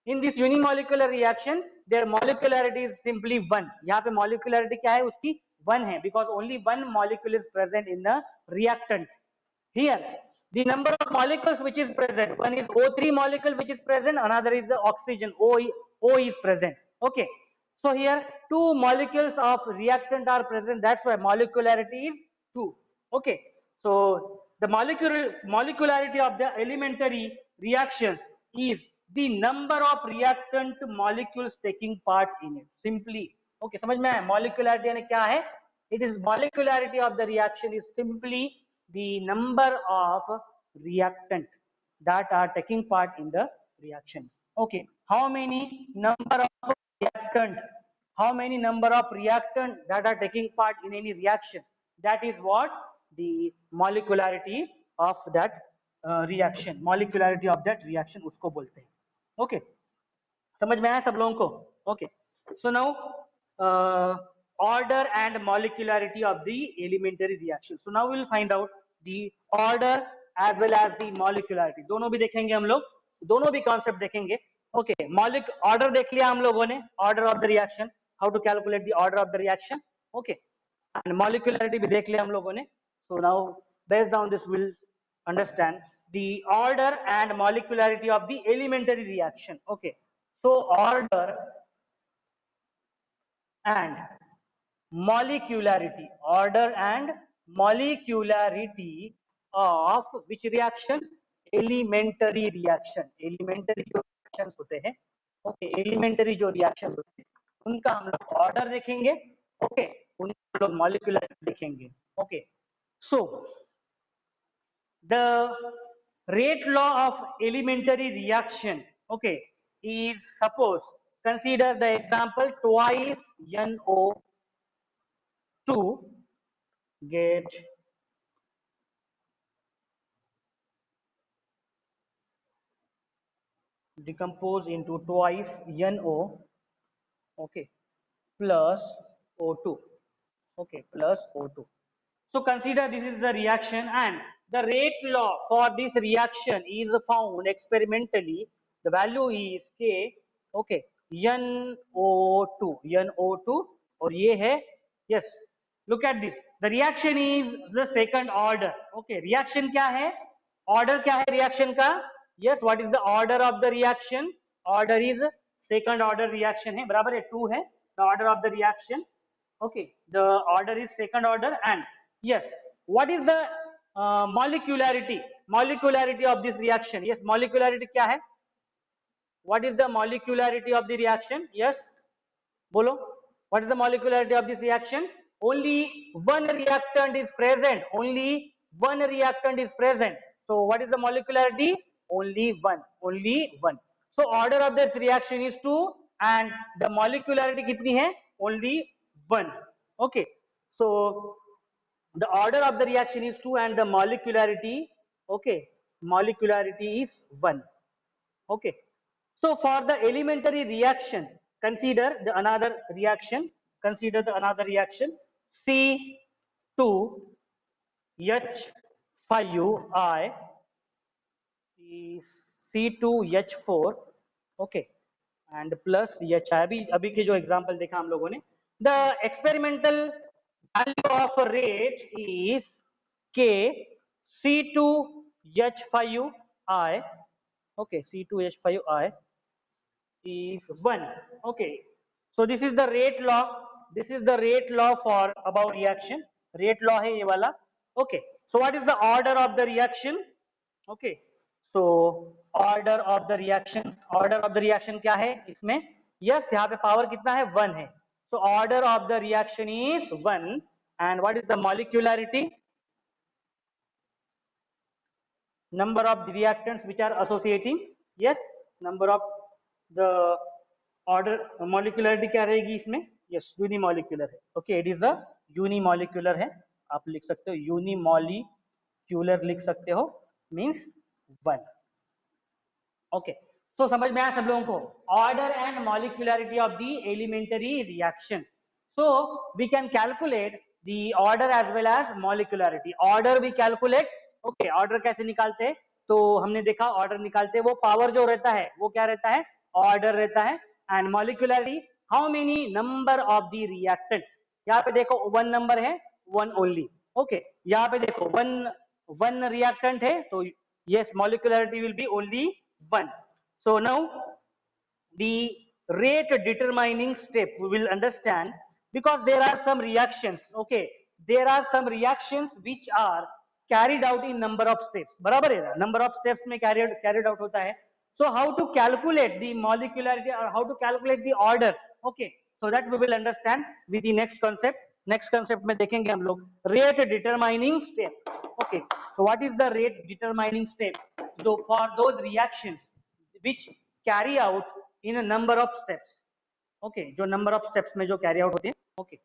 In this unimolecular reaction, their molecularity is simply 1. यहाँ पे molecularity क्या है उसकी? 1 है, because only one molecule is present in the reactant. Here, the number of molecules which is present, one is O3 molecule which is present, another is the oxygen, O is present. Okay, so here two molecules of reactant are present, that's why molecularity is 2. Okay, so the molecularity of the elementary reactions is the number of reactant molecules taking part in it. Simply, okay, समझ में आया? Molecularity यानी क्या है? It is molecularity of the reaction is simply the number of reactant that are taking part in the reaction. Okay, how many number of reactant? How many number of reactant that are taking part in any reaction? That is what the molecularity of that reaction. Molecularity of that reaction उसको बोलते हैं. Okay, समझ में आया सब लोगों को? Okay, so now order and molecularity of the elementary reaction. So now we will find out the order as well as the molecularity. दोनों भी देखेंगे हम लोग, दोनों भी concept देखेंगे. Okay, order देख लिया हम लोगों ने, order of the reaction, how to calculate the order of the reaction. Okay, and molecularity भी देख लिया हम लोगों ने. So now based on this we'll understand the order and molecularity of the elementary reaction. Okay, so order and molecularity, order and molecularity of which reaction? Elementary reaction. Elementary जो reactions होते हैं, okay, elementary जो reactions होते हैं, उनका हम लोग order देखेंगे, okay, उनका हम लोग molecularity देखेंगे, okay. So the rate law of elementary reaction, okay, is suppose consider the example twice NO2 get decomposed into twice NO, okay, plus O2, okay, plus O2. So consider this is the reaction and the rate law for this reaction is found experimentally. The value is K, okay, NO2, NO2 और ये है, yes, look at this. The reaction is the second order. Okay, reaction क्या है? Order क्या है reaction का? Yes, what is the order of the reaction? Order is second order reaction है, बराबर है 2 है. The order of the reaction. Okay, the order is second order and yes, what is the molecularity? Molecularity of this reaction. Yes, molecularity क्या है? What is the molecularity of the reaction? Yes, बोलो. What is the molecularity of this reaction? Only one reactant is present. Only one reactant is present. So what is the molecularity? Only one. Only one. So order of this reaction is 2 and the molecularity कितनी है? Only 1. Okay. So the order of the reaction is 2 and the molecularity, okay, molecularity is 1. Okay. So for the elementary reaction, consider the another reaction. Consider the another reaction. C2H5I is C2H4. Okay, and plus H I. अभी अभी के जो example देखा हम लोगों ने, the experimental value of rate is के C2H5I, okay, C2H5I is 1. Okay, so this is the rate law, this is the rate law for above reaction, rate law है ये वाला. Okay, so what is the order of the reaction? Okay, so order of the reaction, order of the reaction क्या है इसमें? Yes, यहाँ पे power कितना है? 1 है. So order of the reaction is 1. And what is the molecularity? Number of the reactants which are associating. Yes, number of the order, molecularity क्या रहेगी इसमें? Yes, unimolecular है. Okay, it is a unimolecular है, आप लिख सकते हो unimolecular लिख सकते हो, means 1. Okay, so समझ में आया सब लोगों को? Order and molecularity of the elementary reaction. So we can calculate the order as well as molecularity. Order we calculate. Okay, order कैसे निकालते हैं? तो हमने देखा order निकालते हैं, वो power जो रहता है वो क्या रहता है? Order रहता है. And molecularity, how many number of the reactant? यहाँ पे देखो 1 number है, 1 only. Okay, यहाँ पे देखो 1 reactant है, तो yes, molecularity will be only 1. So now the rate determining step we will understand, because there are some reactions. Okay, there are some reactions which are carried out in number of steps. बराबर है ना? Number of steps में carried out होता है. So how to calculate the molecularity or how to calculate the order? Okay, so that we will understand with the next concept. Next concept में देखेंगे हम लोग rate determining step. Okay, so what is the rate determining step? So for those reactions which carry out in a number of steps. Okay, जो number of steps में जो carry out होते हैं. Okay,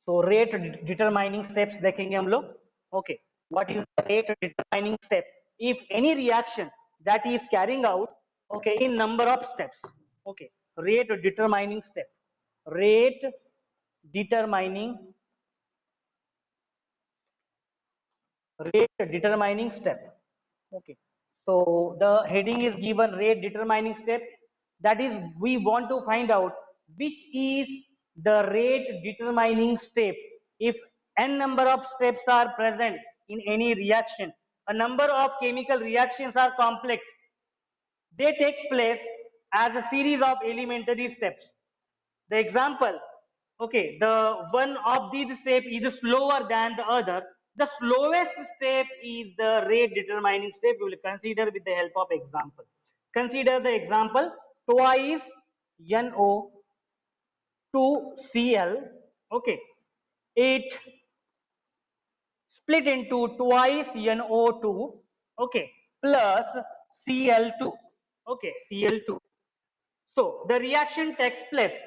so rate determining steps देखेंगे हम लोग. Okay, what is the rate determining step? If any reaction that is carrying out, okay, in number of steps. Okay, rate determining step, rate determining step. Okay, so the heading is given rate determining step. That is, we want to find out which is the rate determining step. If n number of steps are present in any reaction, a number of chemical reactions are complex, they take place as a series of elementary steps. The example, okay, the one of these step is slower than the other. The slowest step is the rate determining step. We will consider with the help of example. Consider the example, twice NO2Cl. Okay, it split into twice NO2. Okay, plus Cl2. Okay, Cl2. So the reaction takes place.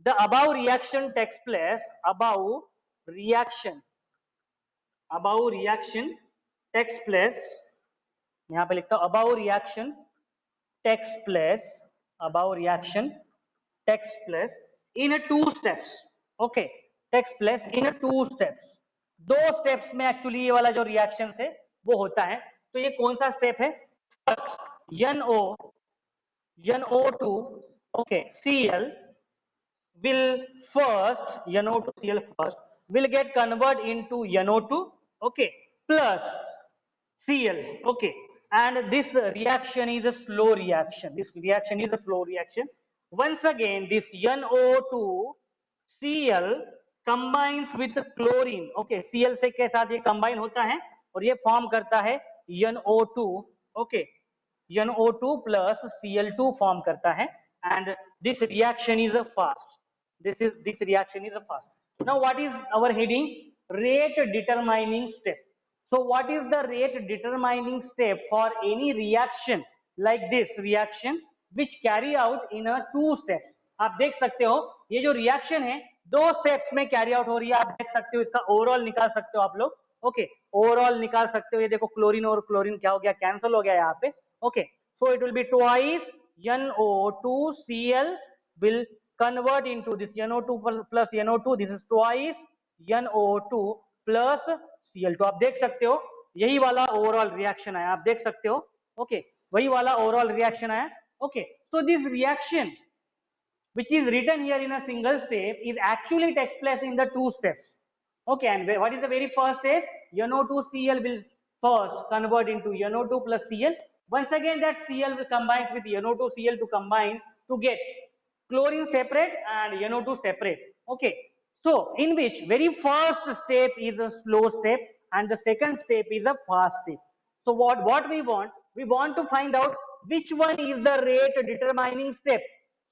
The above reaction takes place. Above reaction takes place. यहाँ पे लिखता हूँ above reaction takes place. Above reaction takes place in a 2 steps. Okay, takes place in a 2 steps. 2 steps में actually ये वाला जो reaction है वो होता है. तो ये कौन सा step है? First, NO2, okay, Cl will first, NO2Cl first will get converted into NO2, okay, plus Cl, okay, and this reaction is a slow reaction. This reaction is a slow reaction. Once again, this NO2Cl combines with chlorine. Okay, Cl से के साथ ये combine होता है और ये form करता है NO2. Okay, NO2 plus Cl2 form करता है, and this reaction is a fast. This reaction is a fast. Now what is our heading? Rate determining step. So what is the rate determining step for any reaction like this reaction which carry out in a 2 steps? आप देख सकते हो ये जो reaction है 2 steps में carry out हो रही है. आप देख सकते हो, इसका overall निकाल सकते हो आप लोग. Okay, overall निकाल सकते हो. ये देखो क्लोरीन और क्लोरीन क्या हो गया, कैंसिल हो गया यहाँ पे. Okay, so it will be twice NO2Cl will convert into this NO2 plus NO2. This is twice NO2 plus Cl2. आप देख सकते हो यही वाला ओवरऑल रिएक्शन आया, आप देख सकते हो। ओके, वही वाला ओवरऑल रिएक्शन आया। Okay, so this reaction which is written here in a single step is actually takes place in the two steps. Okay, and what is the very first step? NO2Cl will first convert into NO2 plus Cl. Once again, that Cl will combines with NO2Cl to combine to get chlorine separate and NO2 separate. Okay, so in which very first step is a slow step and the second step is a fast step. So what we want? We want to find out which one is the rate determining step.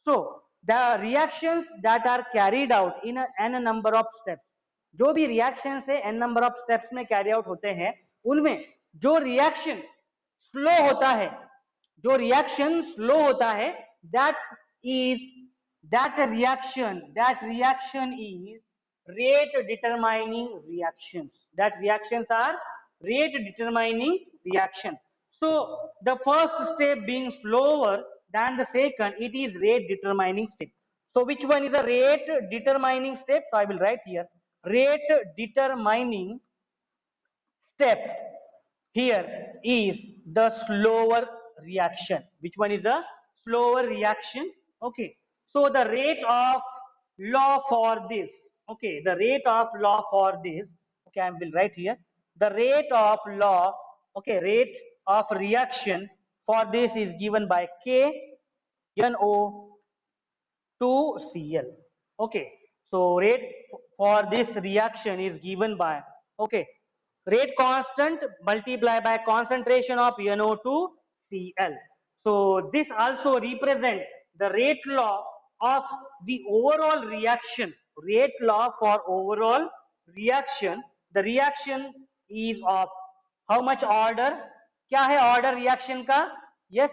So the reactions that are carried out in n number of steps, जो भी reactions है n number of steps में carry out होते हैं, उनमें जो reaction slow होता है, जो reaction slow होता है, that is that reaction is rate determining reactions. That reactions are rate determining reaction. So the first step being slower than the second, it is rate determining step. So which one is the rate determining step? So I will write here rate determining step here is the slower reaction. Which one is the slower reaction? Okay, so the rate of law for this, okay, the rate of law for this, okay, I will write here the rate of law, okay, rate of reaction for this is given by K NO2Cl. Okay, so rate for this reaction is given by, okay, rate constant multiplied by concentration of NO2Cl. So this also represent the rate law of the overall reaction. Rate law for overall reaction. The reaction is of how much order? क्या है order reaction का? Yes,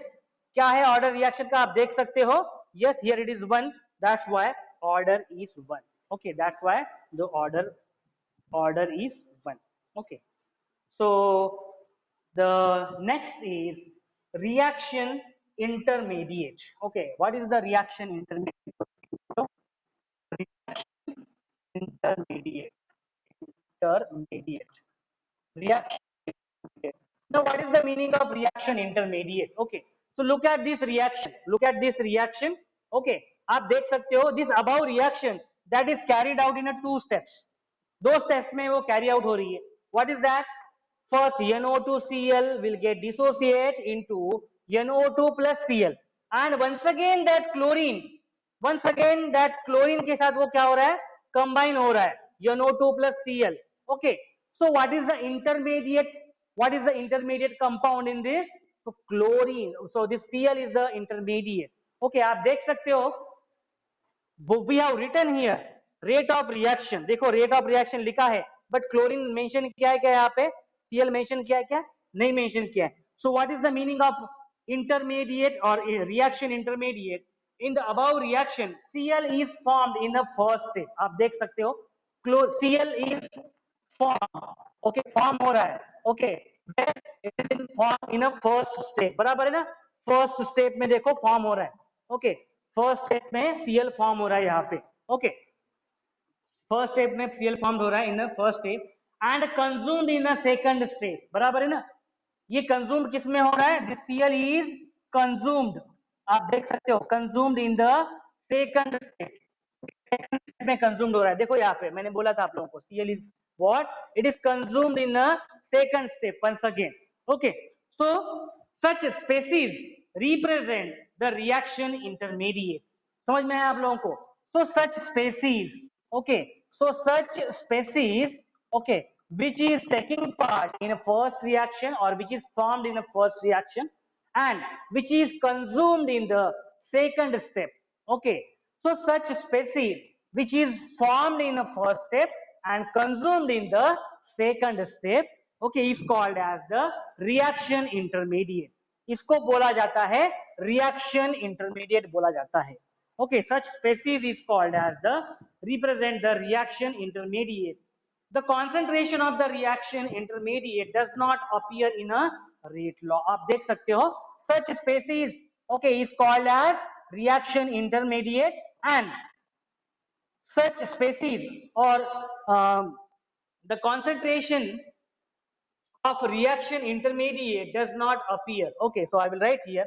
क्या है order reaction का? आप देख सकते हो. Yes, here it is 1. That's why order is 1. Okay, that's why the order is 1. Okay. So the next is reaction intermediate. Okay, what is the reaction intermediate? Reaction intermediate. Intermediate. Reaction intermediate. Now, what is the meaning of reaction intermediate? Okay, so look at this reaction. Look at this reaction. Okay, आप देख सकते हो this above reaction that is carried out in a two steps. दो steps में वो carry out हो रही है. What is that? First NO2Cl will get dissociate into NO2 plus Cl and once again that chlorine के साथ वो क्या हो रहा है? Combine हो रहा है NO2 plus Cl. Okay, so what is the intermediate? What is the intermediate compound in this? So chlorine. So this Cl is the intermediate. Okay, आप देख सकते हो we have written here rate of reaction. देखो rate of reaction लिखा है but chlorine mention किया है क्या यहाँ पे? Cl mention किया है क्या? नहीं mention किया है. So what is the meaning of intermediate or reaction intermediate? In the above reaction Cl is formed in the first step. आप देख सकते हो Cl is formed. Okay, form हो रहा है. Okay, it is in form in a first step. बराबर है ना? First step में देखो form हो रहा है. Okay, फर्स्ट स्टेप में Cl फॉर्म हो रहा है यहाँ पे. ओके, फर्स्ट स्टेप में Cl फॉर्म हो रहा है in the first step and consumed in the second step. बराबर है ना? ये कंज्यूम्ड किस में हो रहा है? This Cl is consumed. आप देख सकते हो consumed in the second step. Second step में कंज्यूम्ड हो रहा है. देखो यहाँ पे मैंने बोला था आप लोगों को Cl is what? It is consumed in a second step once again. Okay, so such species represent the reaction intermediate. समझ में आया आप लोगों को? So such species, okay, so such species, okay, which is taking part in a first reaction or which is formed in a first reaction and which is consumed in the second step. Okay, so such species which is formed in a first step and consumed in the second step, okay, is called as the reaction intermediate. इसको बोला जाता है reaction intermediate बोला जाता है. Okay, such species is called as the represent the reaction intermediate. The concentration of the reaction intermediate does not appear in a rate law. आप देख सकते हो such species, okay, is called as reaction intermediate and such species or the concentration of reaction intermediate does not appear. Okay, so I will write here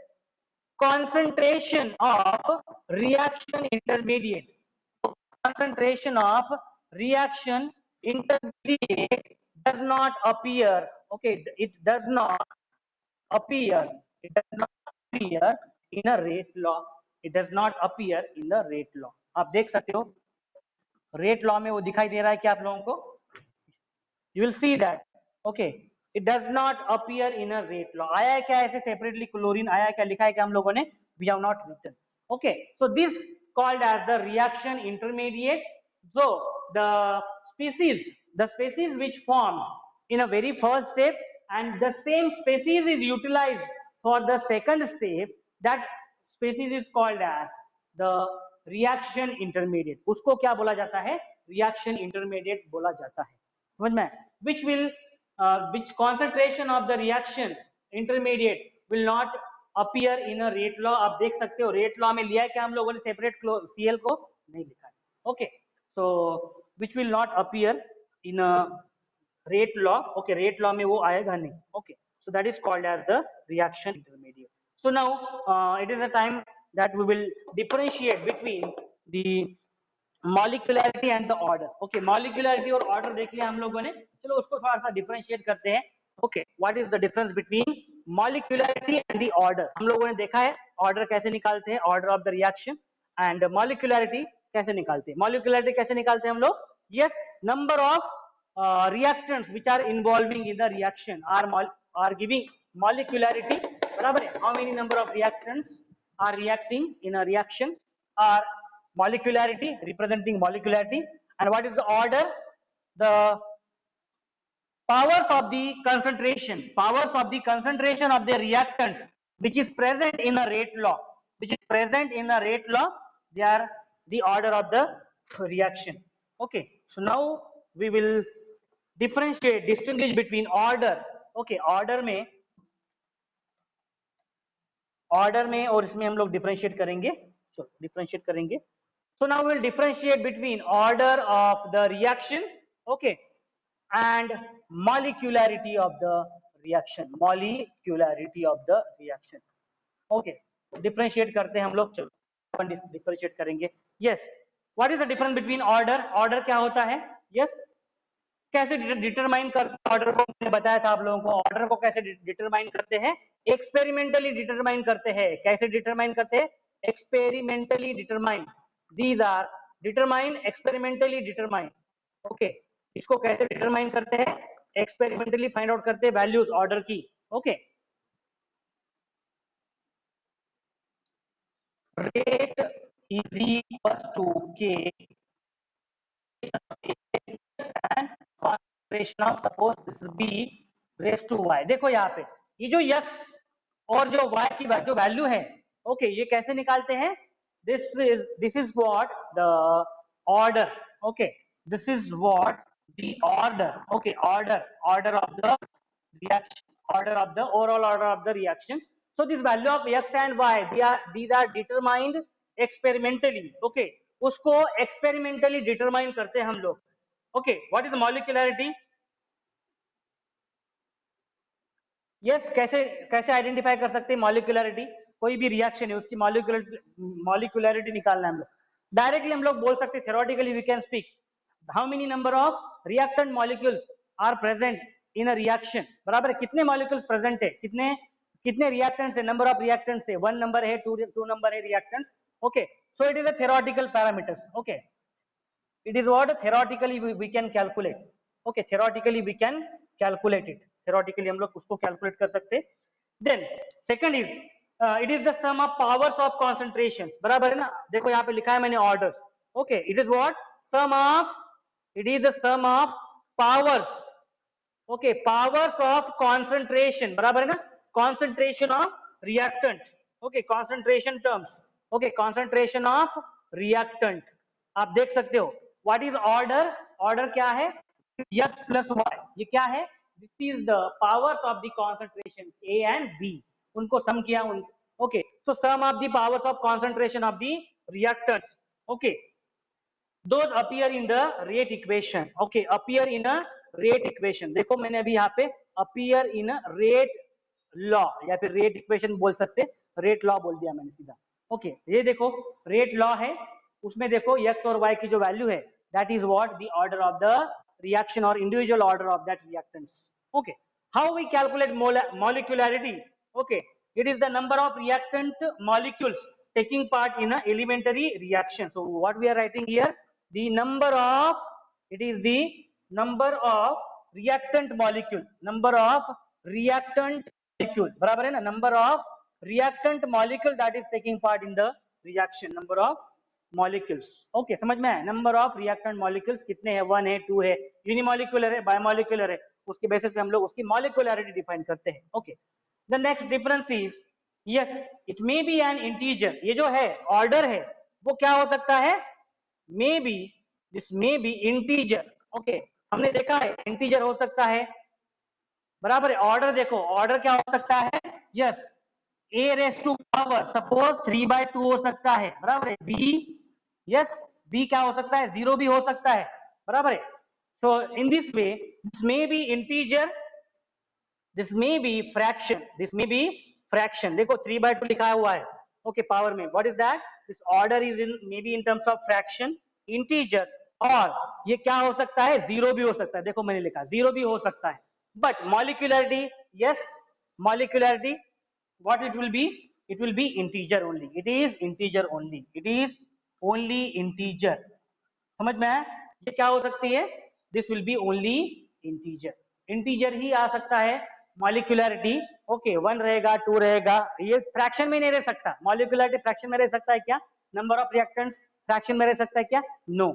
concentration of reaction intermediate. Concentration of reaction intermediate does not appear. Okay, it does not appear. It does not appear in a rate law. It does not appear in the rate law. आप देख सकते हो rate law में वो दिखाई दे रहा है क्या आप लोगों को? You will see that. Okay, it does not appear in a rate law. आया है क्या ऐसे separately chlorine आया है क्या लिखा है क्या हम लोगों ने? We have not written. Okay, so this called as the reaction intermediate. So the species which form in a very first step and the same species is utilized for the second step, that species is called as the reaction intermediate. उसको क्या बोला जाता है? Reaction intermediate बोला जाता है. समझ में? Which concentration of the reaction intermediate will not appear in a rate law. आप देख सकते हो rate law में लिया है क्या हम लोगों ने separate Cl को नहीं लिखा है. Okay, so which will not appear in a rate law. Okay, rate law में वो आएगा नहीं. Okay, so that is called as the reaction intermediate. So now it is a time that we will differentiate between the molecularity and the order. Okay, molecularity और order देख लिया हम लोगों ने. चलो उसको थोड़ा सा डिफरेंशिएट करते हैं. Okay, what is the difference between molecularity and the order. हम लोगों ने देखा है ऑर्डर कैसे निकालते हैं, order of the reaction, and molecularity कैसे निकालते हैं. मॉलिक्युलरिटी कैसे निकालते हैं हम लोग? Yes, number of reactants which are involving in the reaction are giving molecularity. बराबर है. How many number of reactants are reacting in a reaction are molecularity, representing molecularity. And what is the order? The powers of the concentration of the reactants which is present in a rate law, they are the order of the reaction. Okay, so now we will distinguish between order. Okay, order में और इसमें हम लोग differentiate करेंगे. So now we'll differentiate between order of the reaction, okay, and molecularity of the reaction. Okay, differentiate करते हैं हम लोग. चलो अपन differentiate करेंगे. Yes, what is the difference between order? Order क्या होता है? Yes, कैसे डिटरमाइन करते हैं ऑर्डर को? मैंने बताया था आप लोगों को ऑर्डर को कैसे डिटरमाइन करते हैं. एक्सपेरिमेंटली डिटरमाइन करते हैं. कैसे डिटरमाइन करते हैं? Experimentally determine. These are determine, experimentally determine. Okay, इसको कैसे डिटरमाइन करते हैं? एक्सपेरिमेंटली फाइंड आउट करते हैं वैल्यूज ऑर्डर की. Okay, rate is equal to K and concentration of suppose this will be raised to y. देखो यहाँ पे ये जो x और जो y की जो वैल्यू है, ओके, ये कैसे निकालते हैं? This is what the order. Okay, this is what the order. Okay, order of the reaction, overall order of the reaction. So this value of x and y, these are determined experimentally. Okay, उसको experimentally determine करते हैं हम लोग. Okay, what is the molecularity? Yes, कैसे identify कर सकते हैं मॉलिक्युलरिटी? कोई भी रिएक्शन है उसकी मॉलिक्युलरिटी निकालना है हम लोग. डायरेक्टली हम लोग बोल सकते हैं, theoretically we can speak how many number of reactant molecules are present in a reaction. बराबर है. कितने मॉलिक्यूल्स प्रेजेंट है, कितने रिएक्टेंट्स है, नंबर ऑफ रिएक्टेंट्स है. 1 नंबर है, 2 नंबर है reactants. Okay, so it is a theoretical parameters. Okay, it is what theoretically we can calculate. Okay, theoretically we can calculate it. Theoretically हम लोग उसको calculate कर सकते हैं. Then second is it is the sum of powers of concentrations. बराबर है ना. देखो यहाँ पे लिखा है मैंने orders. Okay, it is what it is the sum of powers. Okay, powers of concentration. बराबर है ना. Concentration of reactant. Okay, concentration terms. Okay, concentration of reactant. आप देख सकते हो. What is order? Order क्या है? X plus y. ये क्या है? This is the powers of the concentration A and B. उनको sum किया. Okay, so sum of the powers of concentration of the reactants. Okay, those appear in the rate equation. Okay, appear in a rate equation. देखो मैंने अभी यहाँ पे appear in a rate law या फिर rate equation बोल सकते, rate law बोल दिया मैंने सीधा। ओके ये देखो रेट लॉ है, उसमें देखो x और y की जो वैल्यू है that is what the order of the reaction or individual order of that reactants. Okay, how we calculate molecularity? Okay, it is the number of reactant molecules taking part in a elementary reaction. So what we are writing here, the number of, it is the number of reactant molecule, number of reactant molecule, बराबर है ना, number of reactant molecule that is taking part in the reaction, number of molecules. Okay, समझ में आया, number of reactant molecules कितने हैं, 1 है, 2 है, unimolecular है, bimolecular है, उसके बेसिस पे हम लोग उसकी molecularity define करते हैं. Okay, the next difference is yes it may be an integer. ये जो है order है वो क्या हो सकता है, may be, this may be integer. Okay, हमने देखा है integer हो सकता है, बराबर है। ऑर्डर देखो, ऑर्डर क्या हो सकता है, yes a raise to power suppose 3/2 हो सकता है, बराबर है। b, यस b क्या हो सकता है, 0 भी हो सकता है, बराबर है। So in this way this may be integer, this may be fraction, this may be fraction. देखो 3/2 लिखा हुआ है, ओके पावर में, what is that, this order is in may be in terms of fraction, integer, और ये क्या हो सकता है, 0 भी हो सकता है, देखो मैंने लिखा 0 भी हो सकता है। But molecularity, yes, molecularity, what it will be? It will be integer only. It is integer only. It is only integer. समझ में आया? ये क्या हो सकती है? This will be only integer. Integer ही आ सकता है। Molecularity, okay, 1 रहेगा, 2 रहेगा, ये fraction में नहीं रह सकता। Molecularity fraction में रह सकता है क्या? Number of reactants fraction में रह सकता है क्या? No.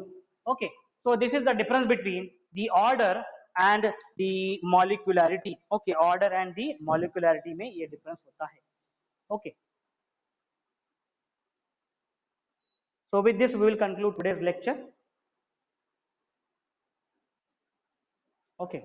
Okay. So this is the difference between the order and the molecularity. Okay, order and the molecularity में ये difference होता है. Okay. So with this we will conclude today's lecture. Okay.